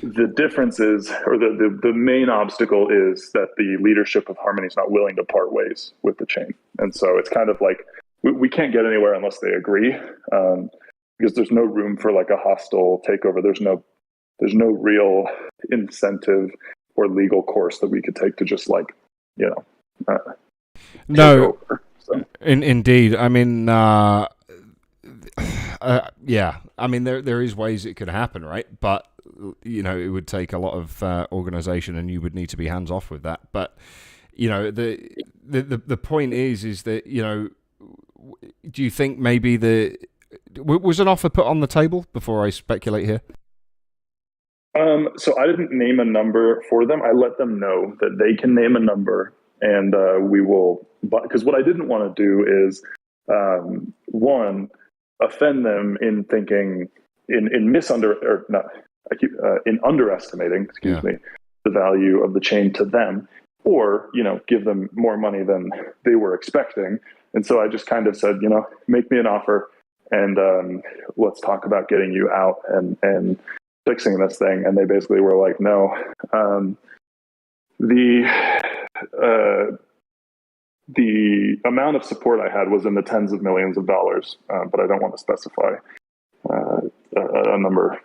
The difference is, or the main obstacle is that the leadership of Harmony is not willing to part ways with the chain. And so it's kind of like we can't get anywhere unless they agree, because there's no room for a hostile takeover. There's no real incentive or legal course that we could take to just No, over. So. indeed. I mean, yeah. I mean, there is ways it could happen, right? But it would take a lot of organization, and you would need to be hands off with that. But the point is that do you think maybe was an offer put on the table before I speculate here? So I didn't name a number for them. I let them know that they can name a number, and we will. Because what I didn't want to do is, one, offend them in thinking in underestimating, the value of the chain to them, or give them more money than they were expecting. And so I just kind of said, make me an offer, and let's talk about getting you out and fixing this thing. And they basically were like, no. The amount of support I had was in the tens of millions of dollars, but I don't want to specify a number.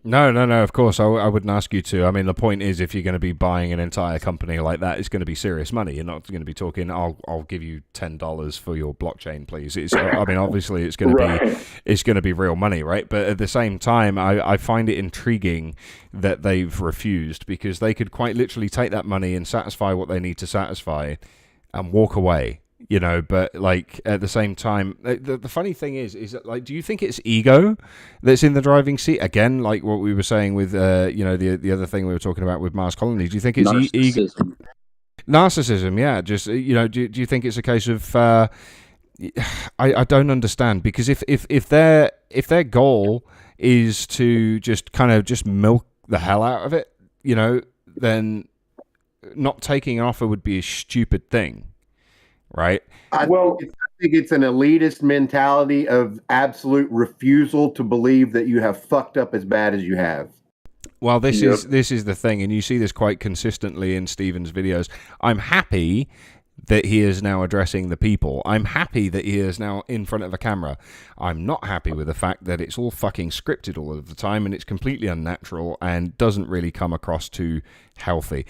No, of course, I wouldn't ask you to. I mean, the point is, if you're going to be buying an entire company like that, it's going to be serious money. You're not going to be talking, I'll give you $10 for your blockchain, please. I mean, obviously, it's going to be real money, right? But at the same time, I find it intriguing that they've refused, because they could quite literally take that money and satisfy what they need to satisfy and walk away. But like at the same time, the funny thing is that, like, do you think it's ego that's in the driving seat again? Like what we were saying with, the other thing we were talking about with Mars Colony. Do you think it's ego? Narcissism, yeah. Just do you think it's a case of? I don't understand, because if their goal is to just kind of just milk the hell out of it, then not taking an offer would be a stupid thing. Right. I think it's an elitist mentality of absolute refusal to believe that you have fucked up as bad as you have. Well, this is the thing, and you see this quite consistently in Steven's videos. I'm happy that he is now addressing the people. I'm happy that he is now in front of a camera. I'm not happy with the fact that it's all fucking scripted all of the time, and it's completely unnatural and doesn't really come across too healthy.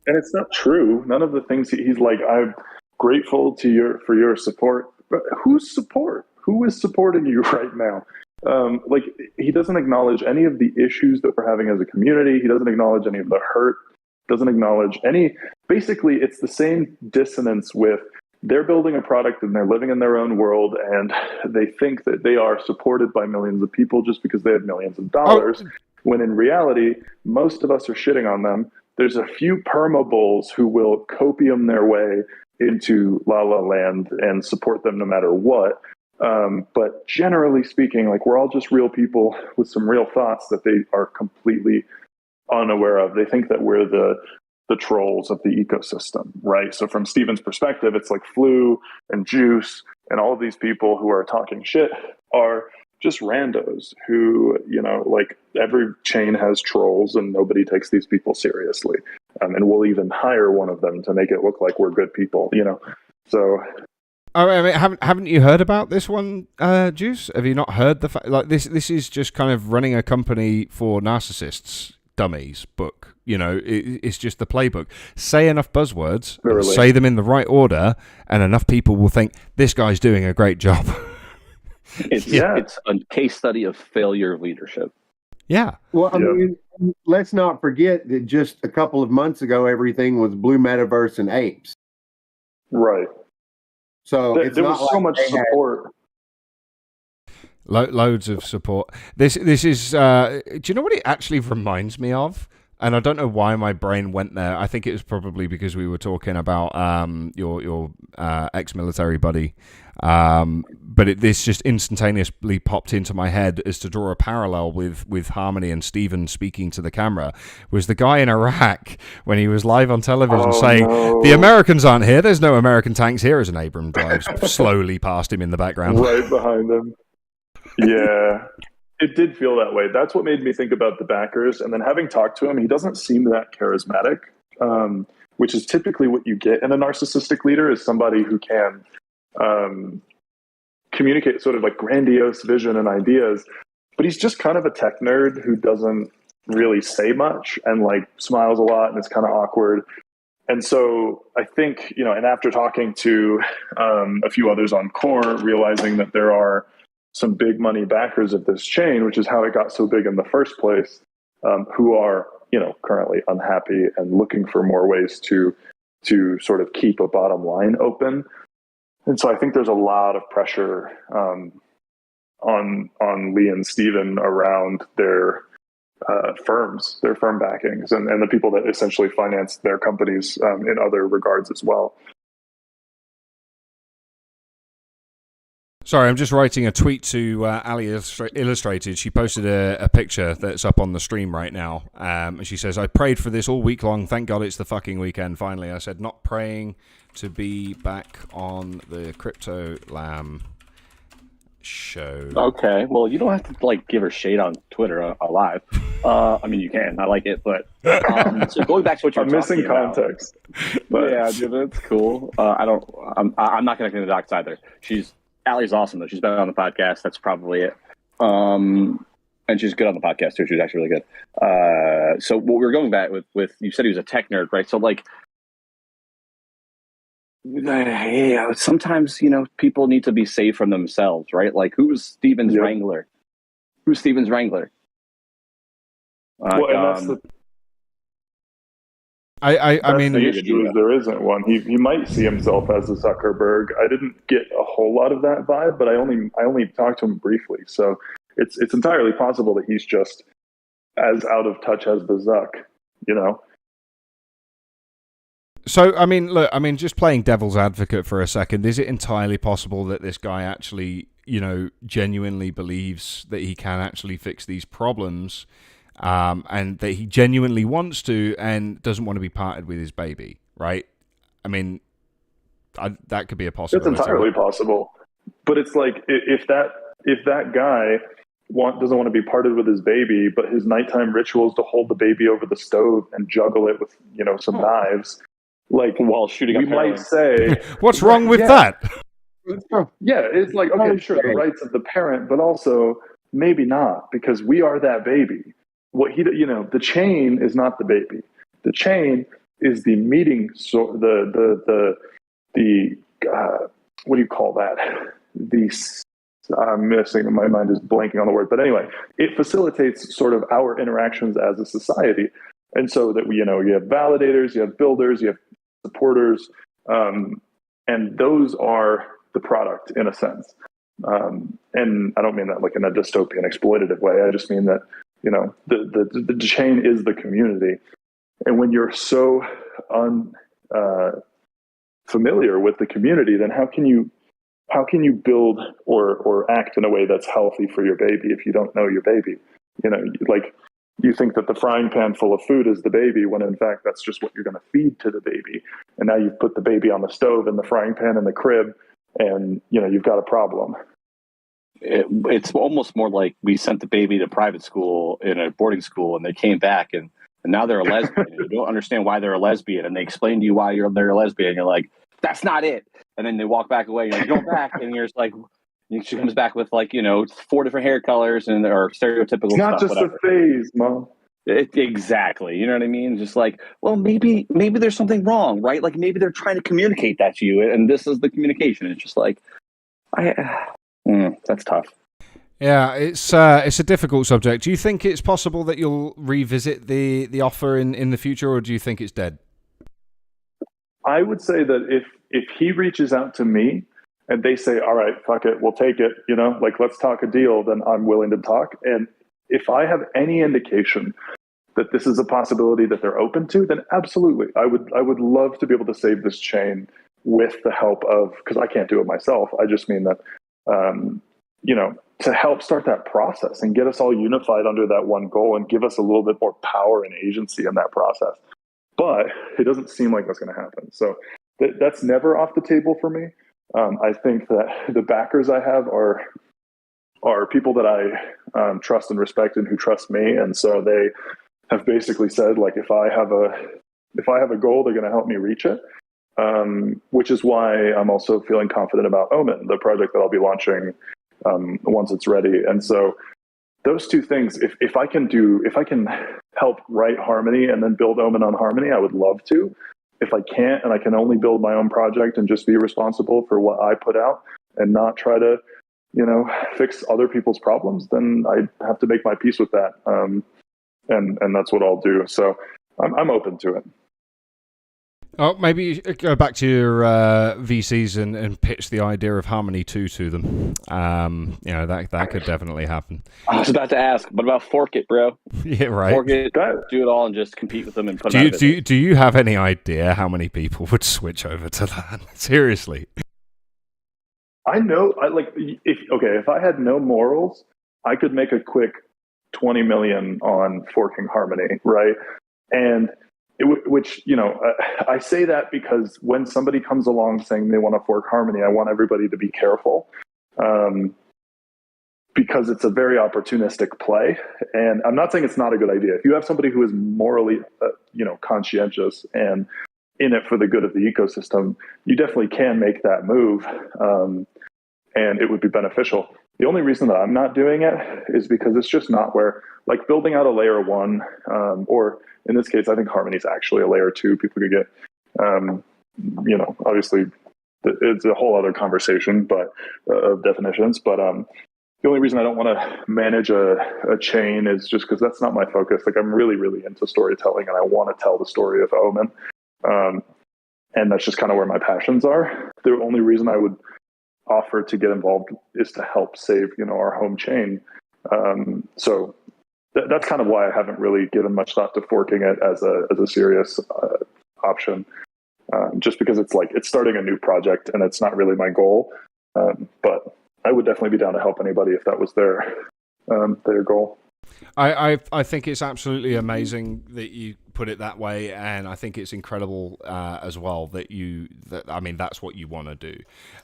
And it's not true. None of the things he's like, I'm grateful for your support. But whose support? Who is supporting you right now? He doesn't acknowledge any of the issues that we're having as a community. He doesn't acknowledge any of the hurt. Doesn't acknowledge any. Basically, it's the same dissonance with they're building a product and they're living in their own world, and they think that they are supported by millions of people just because they have millions of dollars. When in reality, most of us are shitting on them. There's a few perma bulls who will copium their way into La La Land and support them no matter what. But generally speaking, we're all just real people with some real thoughts that they are completely unaware of. They think that we're the trolls of the ecosystem, right? So from Steven's perspective, it's like Flu and Juice and all of these people who are talking shit are just randos who, every chain has trolls and nobody takes these people seriously. And we'll even hire one of them to make it look like we're good people, So. I mean, haven't you heard about this one, Juice? Have you not heard the fact? This is just kind of running a company for narcissists, dummies book. It's just the playbook. Say enough buzzwords, say them in the right order, and enough people will think this guy's doing a great job. It's a case study of failure of leadership. Yeah. Well, I mean, let's not forget that just a couple of months ago, everything was Blue Metaverse and apes. Right. So there was so much support. Loads of support. This is. Do you know what it actually reminds me of? And I don't know why my brain went there. I think it was probably because we were talking about your ex-military buddy. But this just instantaneously popped into my head as to draw a parallel with Harmony and Steven speaking to the camera. Was the guy in Iraq when he was live on television saying, the Americans aren't here, there's no American tanks here, as an Abram drives slowly past him in the background. Right behind him. Yeah. It did feel that way. That's what made me think about the backers. And then having talked to him, he doesn't seem that charismatic, which is typically what you get in a narcissistic leader, is somebody who can communicate sort of like grandiose vision and ideas. But he's just kind of a tech nerd who doesn't really say much and smiles a lot and it's kind of awkward. And so I think, and after talking to a few others on Core, realizing that there are some big money backers of this chain, which is how it got so big in the first place, who are, currently unhappy and looking for more ways to sort of keep a bottom line open. And so I think there's a lot of pressure on Lee and Steven around their their firm backings, and the people that essentially finance their companies in other regards as well. Sorry, I'm just writing a tweet to Ali Illustrated. She posted a picture that's up on the stream right now. And she says, I prayed for this all week long. Thank God it's the fucking weekend, finally. I said, not praying to be back on the Crypto Lamb show. Okay, well, you don't have to give her shade on Twitter live. I mean, you can. I like it, but so going back to what you're I'm missing context. But yeah, dude, that's cool. I'm not connecting the dots either. Allie's awesome though. She's been on the podcast. That's probably it. And she's good on the podcast too. She's actually really good. So what we were going back with you said he was a tech nerd, right? So sometimes people need to be saved from themselves, right? Like, who's Steven's Wrangler? Who's Steven's Wrangler? Well, and that's the I mean, the issue is there isn't one. He might see himself as a Zuckerberg. I didn't get a whole lot of that vibe, but I only talked to him briefly. So it's entirely possible that he's just as out of touch as the Zuck, So, I mean, look, just playing devil's advocate for a second, is it entirely possible that this guy actually, genuinely believes that he can actually fix these problems, and that he genuinely wants to and doesn't want to be parted with his baby, right? I mean, that could be a possibility. It's entirely possible. But it's like, if that guy doesn't want to be parted with his baby, but his nighttime ritual is to hold the baby over the stove and juggle it with, some knives, while shooting we might say, what's wrong with that? Yeah, it's like, okay, sure, the rights of the parent, but also maybe not, because we are that baby. What the chain is not the baby. The chain is the meeting. So the what do you call that? I'm missing. My mind is blanking on the word. But anyway, it facilitates sort of our interactions as a society, and so that you have validators, you have builders, you have supporters, and those are the product in a sense. And I don't mean that like in a dystopian, exploitative way. I just mean that the chain is the community, and when you're so familiar with the community, then how can you build or act in a way that's healthy for your baby if you don't know your baby? You think that the frying pan full of food is the baby, when in fact that's just what you're going to feed to the baby. And now you've put the baby on the stove and the frying pan in the crib, and you've got a problem. It's almost more like we sent the baby to private school in a boarding school, and they came back and now they're a lesbian. And you don't understand why they're a lesbian, and they explain to you why they're a lesbian. And you're like, that's not it. And then they walk back away. And you're like, go back, and you're just like, she comes back with 4 different hair colors and or stereotypical. It's not stuff, just whatever. A phase, Mom. Exactly. You know what I mean? Just like, well, maybe there's something wrong, right? Like maybe they're trying to communicate that to you, and this is the communication. It's just like, that's tough. Yeah, it's a difficult subject. Do you think it's possible that you'll revisit the offer in the future, or do you think it's dead? I would say that if he reaches out to me and they say, all right, fuck it, we'll take it, let's talk a deal, then I'm willing to talk. And if I have any indication that this is a possibility that they're open to, then absolutely. I would love to be able to save this chain with the help of, because I can't do it myself. I just mean that, to help start that process and get us all unified under that one goal and give us a little bit more power and agency in that process. But it doesn't seem like that's going to happen. So that's never off the table for me. I think that the backers I have are people that I trust and respect and who trust me. And so they have basically said, like, if I have a goal, they're going to help me reach it. Which is why I'm also feeling confident about Omen, the project that I'll be launching once it's ready. And so those two things, if I can help write Harmony and then build Omen on Harmony, I would love to. if I can't and I can only build my own project and just be responsible for what I put out and not try to, fix other people's problems, then I have to make my peace with that. And that's what I'll do. So I'm open to it. Oh, maybe go back to your VCs and pitch the idea of Harmony 2 to them. That could definitely happen. I was about to ask, what about Fork It, bro? Yeah, right. Fork It, do it all, and just compete with them and put them out of it. Do you have any idea how many people would switch over to that? Seriously. I know. If I had no morals, I could make a quick 20 million on forking Harmony, right? And I say that because when somebody comes along saying they want to fork Harmony, I want everybody to be careful, because it's a very opportunistic play. And I'm not saying it's not a good idea. If you have somebody who is morally, conscientious and in it for the good of the ecosystem, you definitely can make that move, and it would be beneficial. The only reason that I'm not doing it is because it's just not where, like, building out a layer 1, or in this case, I think Harmony is actually a layer 2. People could get, obviously it's a whole other conversation, but of definitions. But the only reason I don't want to manage a chain is just because that's not my focus. Like, I'm really, really into storytelling, and I want to tell the story of Omen. And that's just kind of where my passions are. The only reason I would offer to get involved is to help save, our home chain. So that's kind of why I haven't really given much thought to forking it as a serious option. Just because it's starting a new project and it's not really my goal. But I would definitely be down to help anybody if that was their goal. I think it's absolutely amazing that you put it that way, and I think it's incredible as well that that's what you want to do.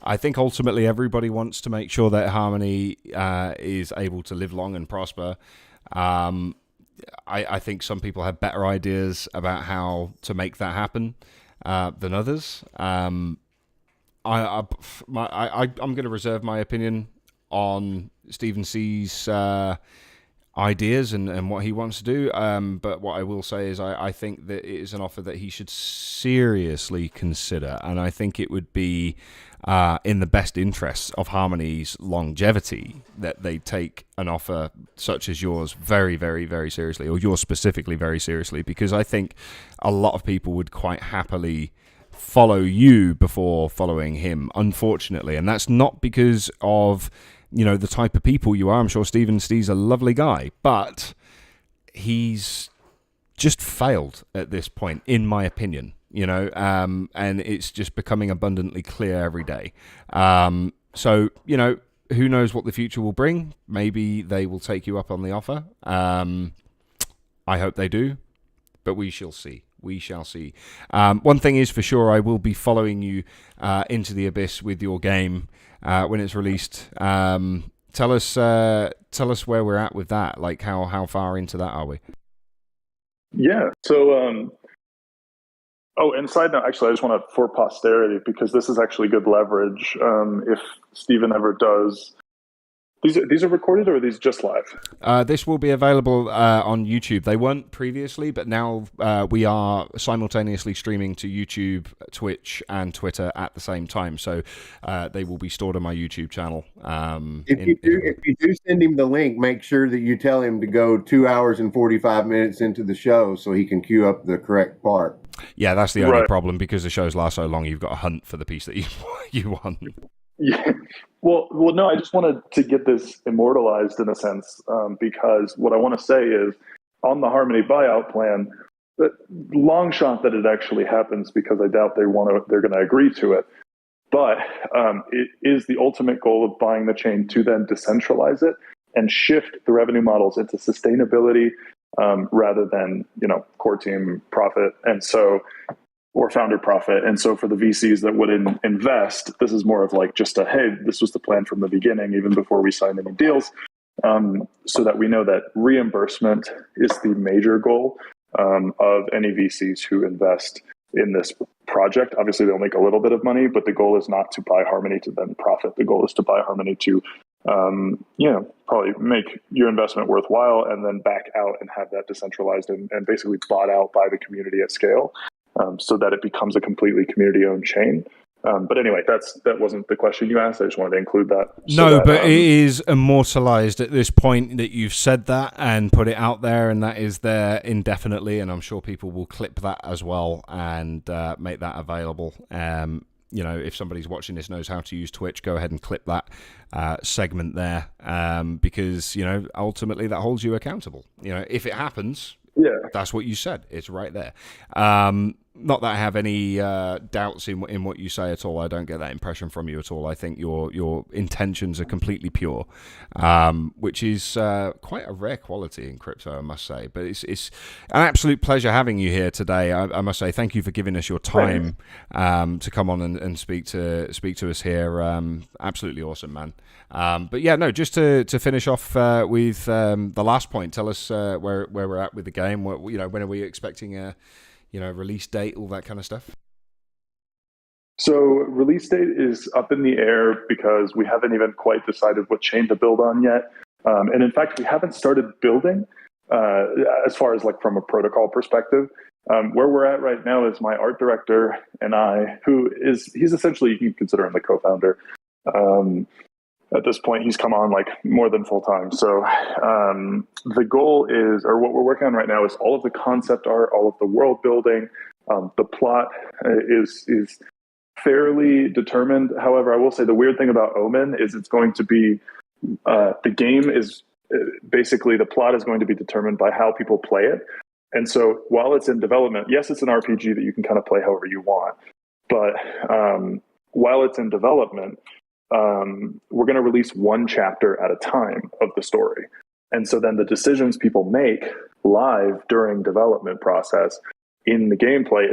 I think ultimately everybody wants to make sure that Harmony is able to live long and prosper. I think some people have better ideas about how to make that happen than others. I'm going to reserve my opinion on Stephen C's ideas and what he wants to do. But what I will say is I think that it is an offer that he should seriously consider. And I think it would be in the best interests of Harmony's longevity that they take an offer such as yours very, very, very seriously, or yours specifically very seriously, because I think a lot of people would quite happily follow you before following him, unfortunately. And that's not because of the type of people you are. I'm sure Steve's a lovely guy, but he's just failed at this point, in my opinion, and it's just becoming abundantly clear every day. So, who knows what the future will bring? Maybe they will take you up on the offer. I hope they do, but we shall see. We shall see. One thing is for sure, I will be following you into the abyss with your game when it's released. Tell us where we're at with that. Like, how far into that are we? Yeah. So, and side note, actually, I just want to, for posterity, because this is actually good leverage. If Steven ever does, these are recorded, or are these just live? This will be available on YouTube. They weren't previously, but now we are simultaneously streaming to YouTube, Twitch, and Twitter at the same time. So they will be stored on my YouTube channel. If you do send him the link, make sure that you tell him to go 2 hours and 45 minutes into the show so he can queue up the correct part. Yeah, that's the only problem, because the shows last so long. You've got to hunt for the piece that you want. Yeah. Well, no, I just wanted to get this immortalized in a sense, because what I want to say is, on the Harmony buyout plan, long shot that it actually happens, because I doubt they're going to agree to it. But it is the ultimate goal of buying the chain to then decentralize it and shift the revenue models into sustainability rather than core team profit, or founder profit. And so for the VCs that would invest, this is more of like just hey, this was the plan from the beginning, even before we signed any deals, so that we know that reimbursement is the major goal of any VCs who invest in this project. Obviously, they'll make a little bit of money, but the goal is not to buy Harmony to then profit. The goal is to buy Harmony to, probably make your investment worthwhile, and then back out and have that decentralized and basically bought out by the community at scale. so that it becomes a completely community-owned chain. But anyway, that wasn't the question you asked. I just wanted to include that. But it is immortalized at this point that you've said that and put it out there, and that is there indefinitely. And I'm sure people will clip that as well and make that available. If somebody's watching this knows how to use Twitch, go ahead and clip that segment there, because ultimately that holds you accountable. If it happens, that's what you said. It's right there. Not that I have any doubts in what you say at all. I don't get that impression from you at all. I think your intentions are completely pure, which is quite a rare quality in crypto, I must say. But it's an absolute pleasure having you here today. I must say thank you for giving us your time to come on and speak to us here. Absolutely awesome, man. But yeah, no, just to finish off with the last point. Tell us where we're at with the game. When are we expecting a release date, all that kind of stuff? So release date is up in the air because we haven't even quite decided what chain to build on yet. And in fact, we haven't started building as far as like from a protocol perspective. Where we're at right now is my art director and I, he's essentially, you can consider him the co-founder. At this point, he's come on like more than full time. So the goal is, or what we're working on right now, is all of the concept art, all of the world building. The plot is fairly determined. However, I will say the weird thing about Omen is it's going to be the game is basically the plot is going to be determined by how people play it. And so while it's in development, yes, it's an RPG that you can kind of play however you want. But while it's in development, we're going to release one chapter at a time of the story. And so then the decisions people make live during development process in the gameplay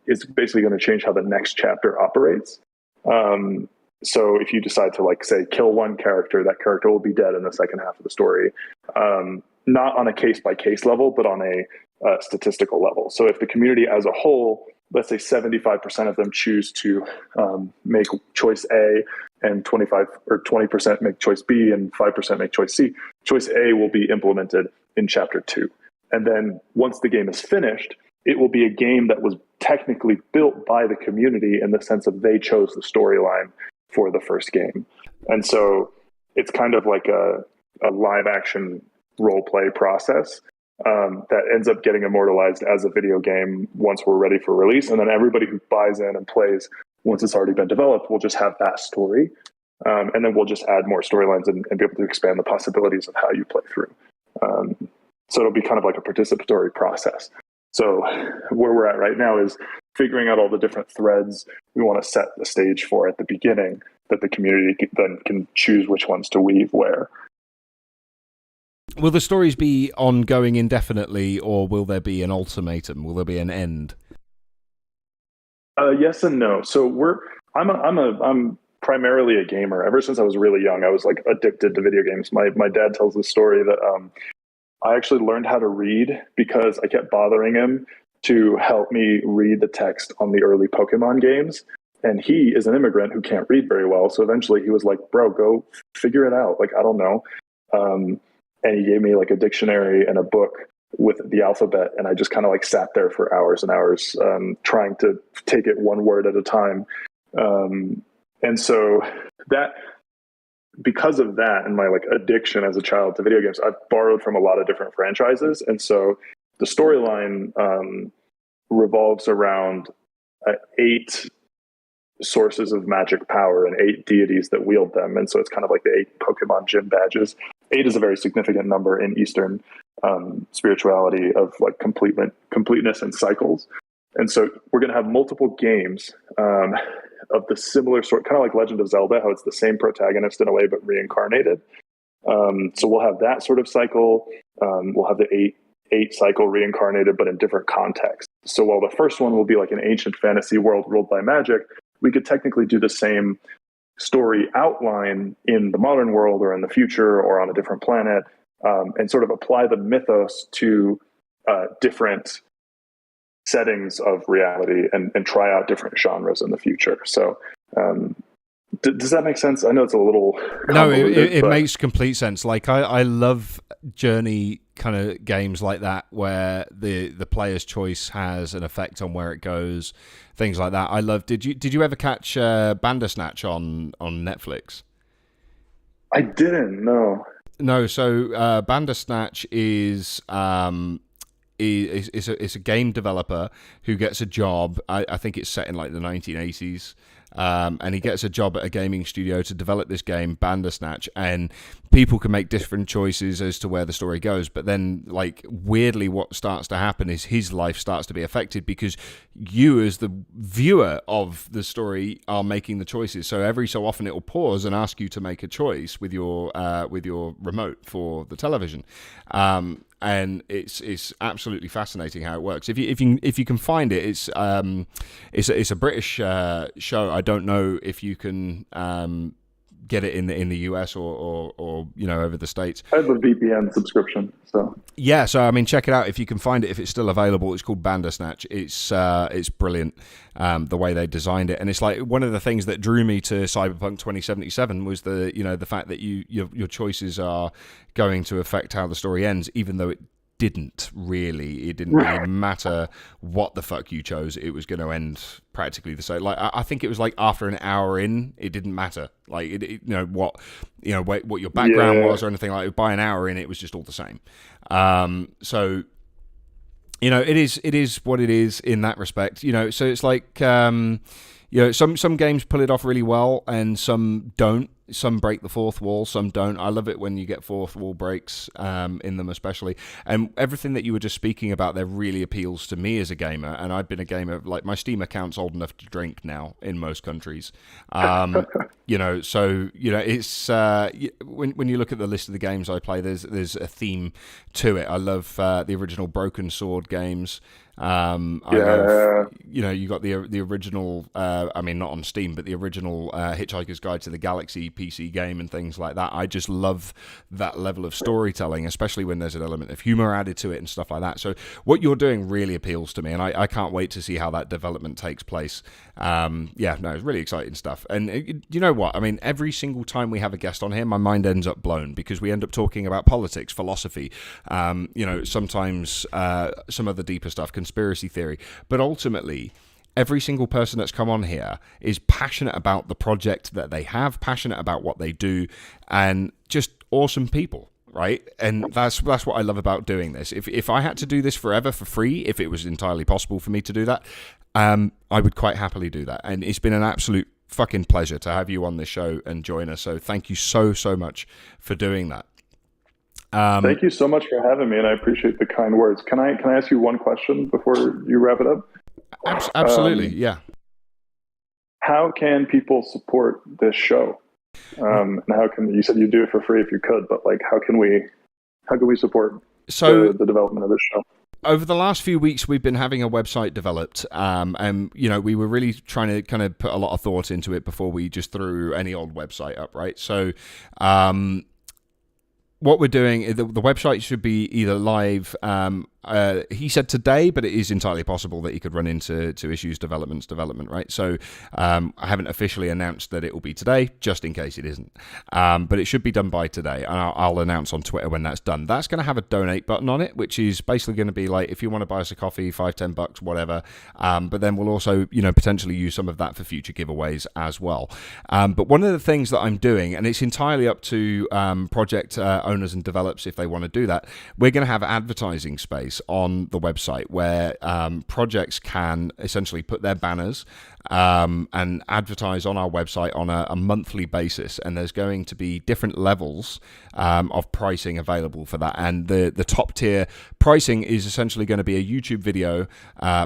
is basically going to change how the next chapter operates. So if you decide to, like, say, kill one character, that character will be dead in the second half of the story. Not on a case-by-case level, but on a statistical level. So if the community as a whole, let's say 75% of them choose to make choice A, and 20% make choice B, and 5% make choice C, choice A will be implemented in chapter 2. And then once the game is finished, it will be a game that was technically built by the community in the sense of they chose the storyline for the first game. And so it's kind of like a live action role play process that ends up getting immortalized as a video game once we're ready for release. And then everybody who buys in and plays once it's already been developed will just have that story. And then we'll just add more storylines and be able to expand the possibilities of how you play through. So it'll be kind of like a participatory process. So where we're at right now is figuring out all the different threads we want to set the stage for at the beginning that the community then can choose which ones to weave where. Will the stories be ongoing indefinitely, or will there be an ultimatum? Will there be an end? Yes and no. So I'm primarily a gamer. Ever since I was really young, I was like addicted to video games. My dad tells the story that I actually learned how to read because I kept bothering him to help me read the text on the early Pokemon games. And he is an immigrant who can't read very well. So eventually he was like, bro, go figure it out. Like, I don't know. And he gave me like a dictionary and a book with the alphabet. And I just kind of like sat there for hours and hours trying to take it one word at a time. And so that, because of that and my like addiction as a child to video games, I've borrowed from a lot of different franchises. And so the storyline revolves around 8 sources of magic power and 8 deities that wield them. And so it's kind of like the 8 Pokemon gym badges. 8 is a very significant number in Eastern spirituality of like completeness and cycles. And so we're going to have multiple games of the similar sort, kind of like Legend of Zelda, how it's the same protagonist in a way, but reincarnated. So we'll have that sort of cycle. We'll have the 8 cycle reincarnated, but in different contexts. So while the first one will be like an ancient fantasy world ruled by magic, we could technically do the same story outline in the modern world or in the future or on a different planet, and sort of apply the mythos to different settings of reality and try out different genres in the future. So Does that make sense? I know it's a little No, convoluted, it but makes complete sense. Like I love journey kind of games like that where the player's choice has an effect on where it goes, things like that. I love. Did you ever catch Bandersnatch on Netflix? I didn't know. No, so Bandersnatch is it's a game developer who gets a job. I think it's set in like the 1980s. And he gets a job at a gaming studio to develop this game, Bandersnatch, and people can make different choices as to where the story goes. But then, like, weirdly, what starts to happen is his life starts to be affected because you, as the viewer of the story, are making the choices. So every so often, it will pause and ask you to make a choice with your remote for the television. And it's absolutely fascinating how it works. If you can find it, it's a British show. I don't know if you can get it in the US or over the States. I have a VPN subscription, so yeah. So I mean, check it out if you can find it, if it's still available. It's called Bandersnatch. It's brilliant the way they designed it, and it's like one of the things that drew me to Cyberpunk 2077 was the fact that your choices are going to affect how the story ends, even though it didn't really matter what the fuck you chose. It was going to end practically the same. Like I think it was like after an hour in, it didn't matter. Like what your background was or anything like that. By an hour in, it was just all the same. So it is what it is in that respect. So it's like some games pull it off really well and some don't. Some break the fourth wall, some don't. I love it when you get fourth wall breaks in them, especially. And everything that you were just speaking about there really appeals to me as a gamer. And I've been a gamer, like my Steam account's old enough to drink now in most countries. So it's when you look at the list of the games I play, there's a theme to it. I love the original Broken Sword games. I love, you got the original, I mean, not on Steam, but the original Hitchhiker's Guide to the Galaxy PC game and things like that. I just love that level of storytelling, especially when there's an element of humor added to it and stuff like that. So what you're doing really appeals to me, and I can't wait to see how that development takes place. It's really exciting stuff. And you know what? I mean, every single time we have a guest on here, my mind ends up blown because we end up talking about politics, philosophy, sometimes some of the deeper stuff, conspiracy theory, but ultimately every single person that's come on here is passionate about the project that they have, passionate about what they do, and just awesome people, right? And that's what I love about doing this. If I had to do this forever for free, if it was entirely possible for me to do that, I would quite happily do that. And it's been an absolute fucking pleasure to have you on this show and join us. So thank you so much for doing that. Thank you so much for having me, and I appreciate the kind words. Can I ask you one question before you wrap it up? Absolutely, yeah. How can people support this show? And how can you said you do it for free if you could, but like how can we support the development of this show? Over the last few weeks, we've been having a website developed, and we were really trying to kind of put a lot of thought into it before we just threw any old website up, right? So, what we're doing, the website should be either live. He said today, but it is entirely possible that he could run into issues development, right? So I haven't officially announced that it will be today, just in case it isn't. But it should be done by today, and I'll announce on Twitter when that's done. That's going to have a donate button on it, which is basically going to be like, if you want to buy us a coffee, $5-10, whatever. But then we'll also, potentially use some of that for future giveaways as well. But one of the things that I'm doing, and it's entirely up to project owners and developers if they want to do that, we're going to have advertising space on the website where projects can essentially put their banners and advertise on our website on a monthly basis, and there's going to be different levels of pricing available for that. And the top tier pricing is essentially going to be a YouTube video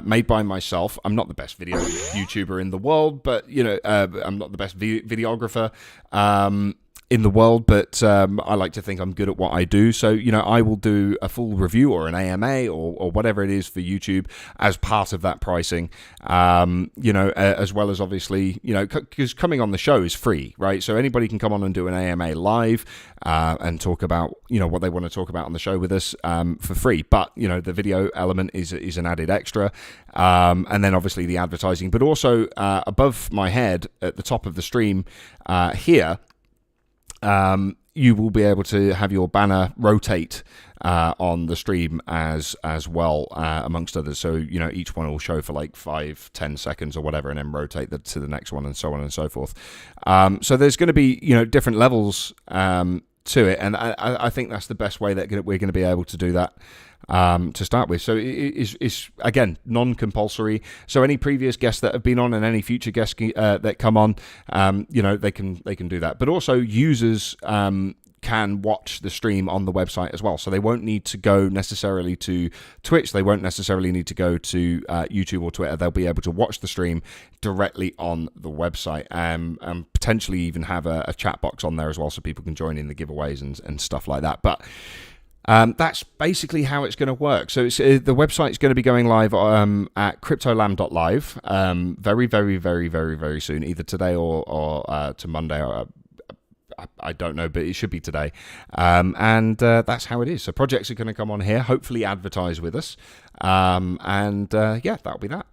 made by myself. I'm not the best video YouTuber in the world, but I'm not the best videographer. in the world, but I like to think I'm good at what I do. So, I will do a full review or an AMA or whatever it is for YouTube as part of that pricing, as well as obviously, because coming on the show is free, right? So anybody can come on and do an AMA live and talk about, what they want to talk about on the show with us for free. But, the video element is an added extra. And then obviously the advertising, but also above my head at the top of the stream here, you will be able to have your banner rotate on the stream as well, amongst others. So, each one will show for like 5-10 seconds or whatever, and then rotate to the next one, and so on and so forth. So there's going to be, different levels to it, and I think that's the best way that we're going to be able to do that. To start with. So it's again non-compulsory. So any previous guests that have been on and any future guests that come on, they can do that. But also users can watch the stream on the website as well. So they won't need to go necessarily to Twitch. They won't necessarily need to go to YouTube or Twitter. They'll be able to watch the stream directly on the website, and potentially even have a chat box on there as well, so people can join in the giveaways and stuff like that. But that's basically how it's going to work. So the website's going to be going live at cryptolam.live very, very, very, very, very soon, either today or to Monday. I don't know, but it should be today. And that's how it is. So projects are going to come on here, hopefully advertise with us. That'll be that.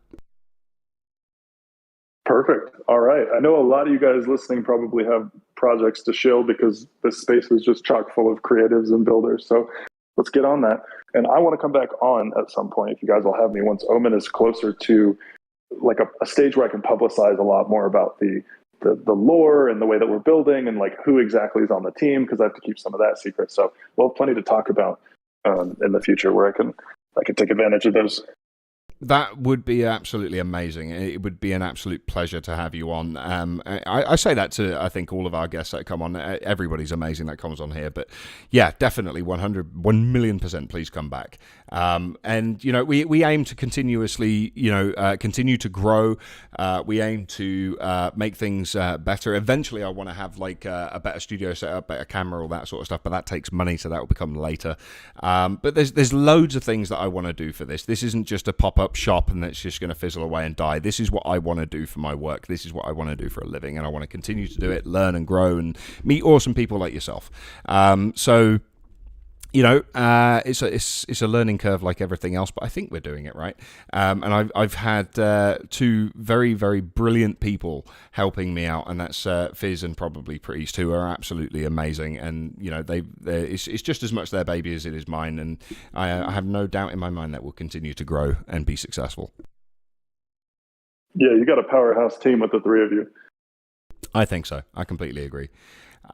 Perfect. All right. I know a lot of you guys listening probably have projects to shill because this space is just chock full of creatives and builders. So let's get on that. And I want to come back on at some point, if you guys will have me, once Omen is closer to like a stage where I can publicize a lot more about the lore and the way that we're building and like who exactly is on the team, because I have to keep some of that secret. So we'll have plenty to talk about in the future where I can take advantage of those. That would be absolutely amazing. It would be an absolute pleasure to have you on. I say that to, I think, all of our guests that come on. Everybody's amazing that comes on here. But yeah, definitely 1,000,000% please come back. And, we aim to continuously, continue to grow. We aim to make things better. Eventually, I want to have like a better studio setup, better camera, all that sort of stuff. But that takes money, so that will become later. But there's loads of things that I want to do for this. This isn't just a pop-up shop and that's just going to fizzle away and die. This is what I want to do for my work. This is what I want to do for a living, and I want to continue to do it, learn and grow, and meet awesome people like yourself. It's a learning curve like everything else, but I think we're doing it right. And I've had two very, very brilliant people helping me out, and that's Fizz and probably Priest, who are absolutely amazing. And it's just as much their baby as it is mine, and I have no doubt in my mind that we'll continue to grow and be successful. Yeah, you got a powerhouse team with the three of you. I think so. I completely agree.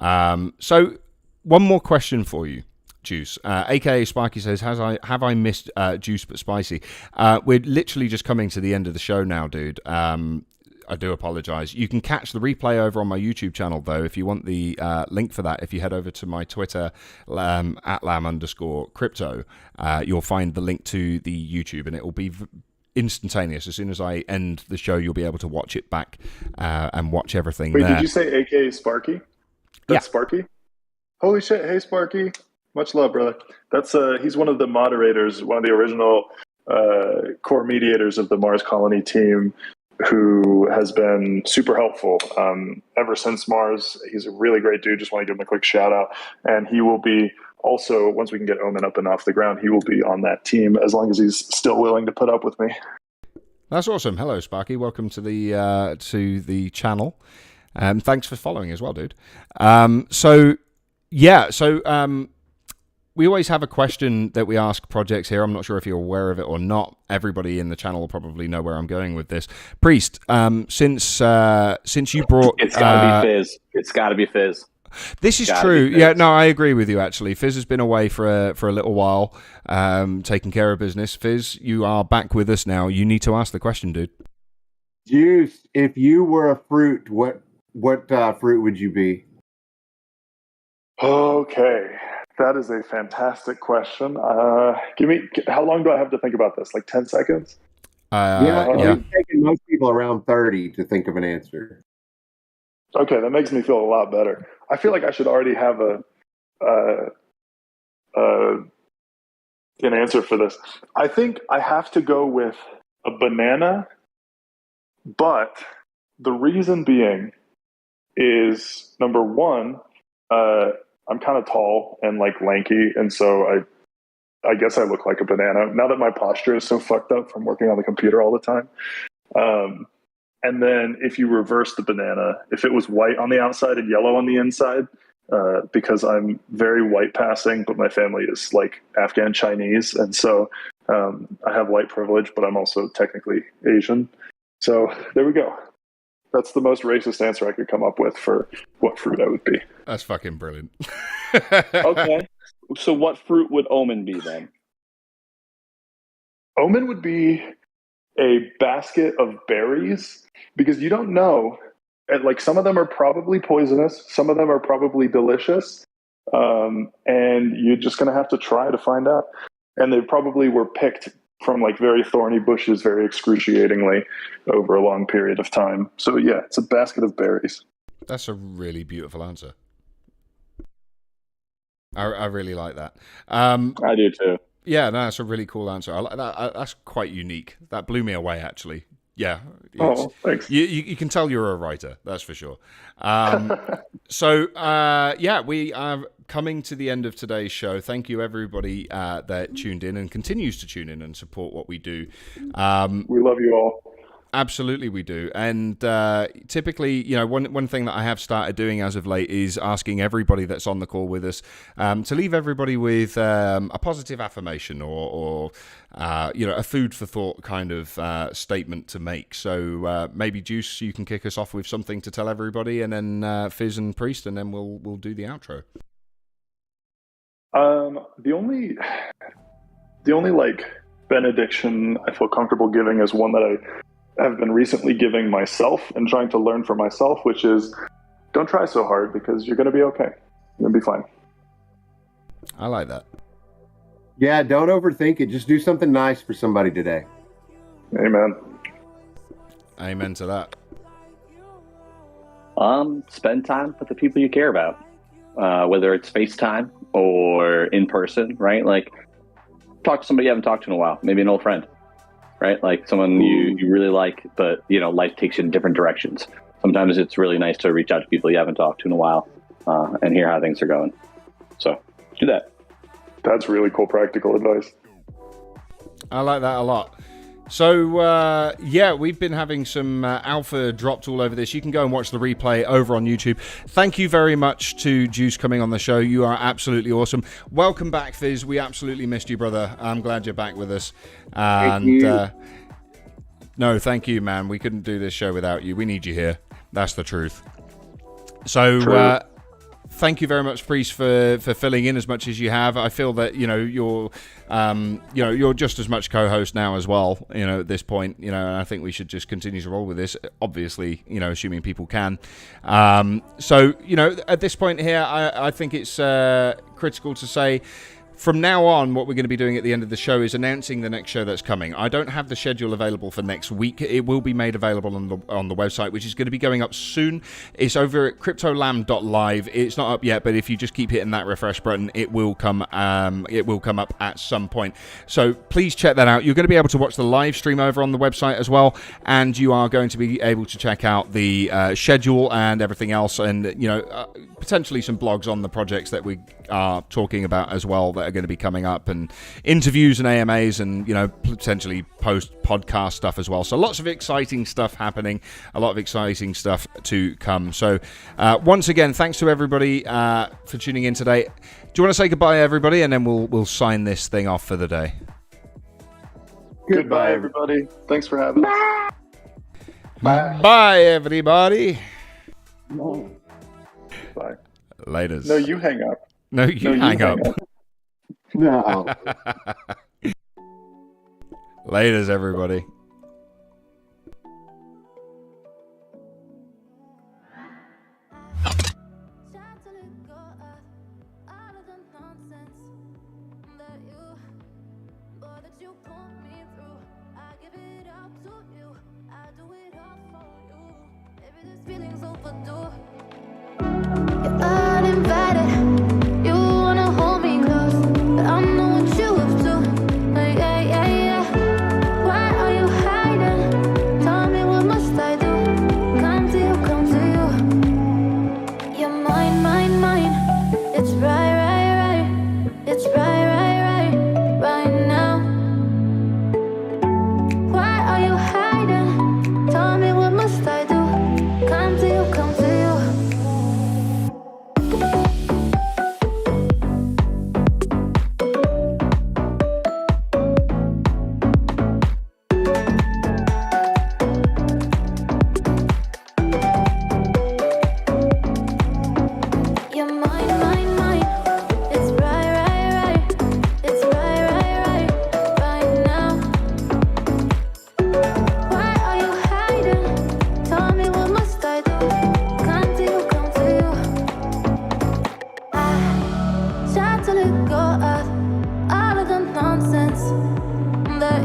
So one more question for you, Juice, aka Sparky says, have I missed Juice but Spicy? We're literally just coming to the end of the show now, dude. I do apologize. You can catch the replay over on my YouTube channel, though, if you want the link for that. If you head over to my Twitter, at lam_crypto, you'll find the link to the YouTube, and it will be instantaneous. As soon as I end the show, you'll be able to watch it back and watch everything. Wait, there. Did you say aka Sparky? That's Yeah. Sparky? Holy shit. Hey, Sparky. Much love, brother. That's he's one of the moderators, one of the original core mediators of the Mars Colony team, who has been super helpful ever since Mars. He's a really great dude. Just want to give him a quick shout out. And he will be also, once we can get Omen up and off the ground, he will be on that team as long as he's still willing to put up with me. That's awesome. Hello, Sparky. Welcome to the channel. Thanks for following as well, dude. We always have a question that we ask projects here. I'm not sure if you're aware of it or not. Everybody in the channel will probably know where I'm going with this. Priest, since you brought... It's got to be Fizz. It's got to be Fizz. This is true. Yeah, no, I agree with you, actually. Fizz has been away for a little while, taking care of business. Fizz, you are back with us now. You need to ask the question, dude. Juice, if you were a fruit, what fruit would you be? Okay. That is a fantastic question. How long do I have to think about this? Like 10 seconds? It's taking most people around 30 to think of an answer. Okay, that makes me feel a lot better. I feel like I should already have uh, an answer for this. I think I have to go with a banana, but the reason being is number one, I'm kind of tall and like lanky, and so I guess I look like a banana now that my posture is so fucked up from working on the computer all the time. And then if you reverse the banana, if it was white on the outside and yellow on the inside, because I'm very white passing, but my family is like Afghan Chinese, and so I have white privilege, but I'm also technically Asian. So there we go. That's the most racist answer I could come up with for what fruit I would be. That's fucking brilliant. Okay. So what fruit would Omen be then? Omen would be a basket of berries because you don't know. Like some of them are probably poisonous, some of them are probably delicious, and you're just going to have to try to find out. And they probably were picked from like very thorny bushes very excruciatingly over a long period of time. So yeah, it's a basket of berries. That's a really beautiful answer. I really like that. I do too. Yeah, no, that's a really cool answer. I like that. That's quite unique. That blew me away, actually. Yeah. Oh, thanks. You can tell you're a writer, that's for sure. So, yeah, we are coming to the end of today's show. Thank you, everybody that tuned in and continues to tune in and support what we do. We love you all. Absolutely, we do. And typically, you know, one thing that I have started doing as of late is asking everybody that's on the call with us to leave everybody with a positive affirmation or you know, a food for thought kind of statement to make. So maybe Juice, you can kick us off with something to tell everybody, and then Fizz and Priest, and then we'll do the outro. The only like benediction I feel comfortable giving is one that I have been recently giving myself and trying to learn for myself, which is don't try so hard because you're going to be okay. You're going to be fine. I like that. Yeah, don't overthink it. Just do something nice for somebody today. Amen. Amen to that. Spend time with the people you care about, whether it's FaceTime or in person, right? Like, talk to somebody you haven't talked to in a while, maybe an old friend, right? Like someone you really like, but you know, life takes you in different directions. Sometimes it's really nice to reach out to people you haven't talked to in a while and hear how things are going. So do that. That's really cool practical advice. I like that a lot. So, yeah, we've been having some alpha dropped all over this. You can go and watch the replay over on YouTube. Thank you very much to Juice coming on the show. You are absolutely awesome. Welcome back, Fizz. We absolutely missed you, brother. I'm glad you're back with us. And no, thank you, man. We couldn't do this show without you. We need you here. That's the truth. So, thank you very much, Priest, for filling in as much as you have. I feel that you're just as much co-host now as well. At this point, and I think we should just continue to roll with this. Obviously, assuming people can. So at this point here, I think it's critical to say, from now on, what we're going to be doing at the end of the show is announcing the next show that's coming. I don't have the schedule available for next week. It will be made available on the website, which is going to be going up soon. It's over at cryptolamb.live. It's not up yet, but if you just keep hitting that refresh button, it will come. It will come up at some point. So please check that out. You're going to be able to watch the live stream over on the website as well, and you are going to be able to check out the schedule and everything else, and potentially some blogs on the projects that we are talking about as well that are going to be coming up, and interviews and AMAs, and potentially post podcast stuff as well. So lots of exciting stuff happening, a lot of exciting stuff to come. So once again, thanks to everybody for tuning in today. Do you want to say goodbye, everybody, and then we'll sign this thing off for the day? Goodbye, everybody. Thanks for having us. Bye, everybody. Bye. Laters. No, you hang up. No, you hang up. No. Laters, everybody. feelings overdue. You're uninvited. You wanna hold me close, but I know what you up to. Yeah, yeah, yeah. Why are you hiding? Tell me, what must I do? Come to you, come to you. You're mine, mine, mine. It's right, right, right. It's right, right, right, right now. Why are you hiding? Tell me, what must I do? Come to you, come to you. You're mine, mine, mine. It's right, right, right. It's right, right, right, right now. Why are you hiding? Tell me, what must I do? Come to you, come to you. I try to let go of all of the nonsense that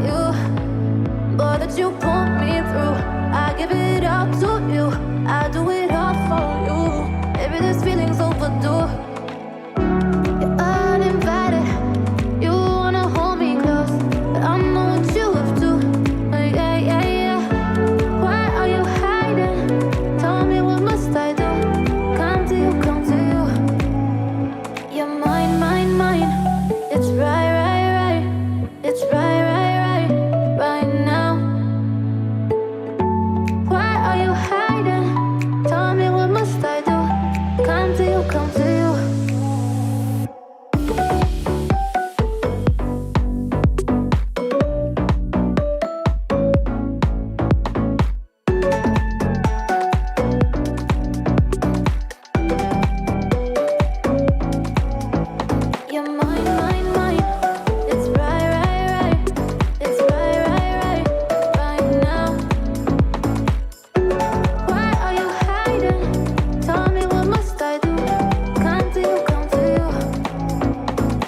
you put me through. I give it all to you. I do it all for you. Maybe this feeling's overdue. You're uninvited. You wanna hold me close, but I know what you up to. Yeah, yeah, yeah. Why are you hiding? Tell me, what must I do? Come to you, come to you. You're mine, mine, mine. It's right, right, right. It's right, right, right, right now. Why are you hiding? Tell me, what must I do? Come to you, come to you. You're mine,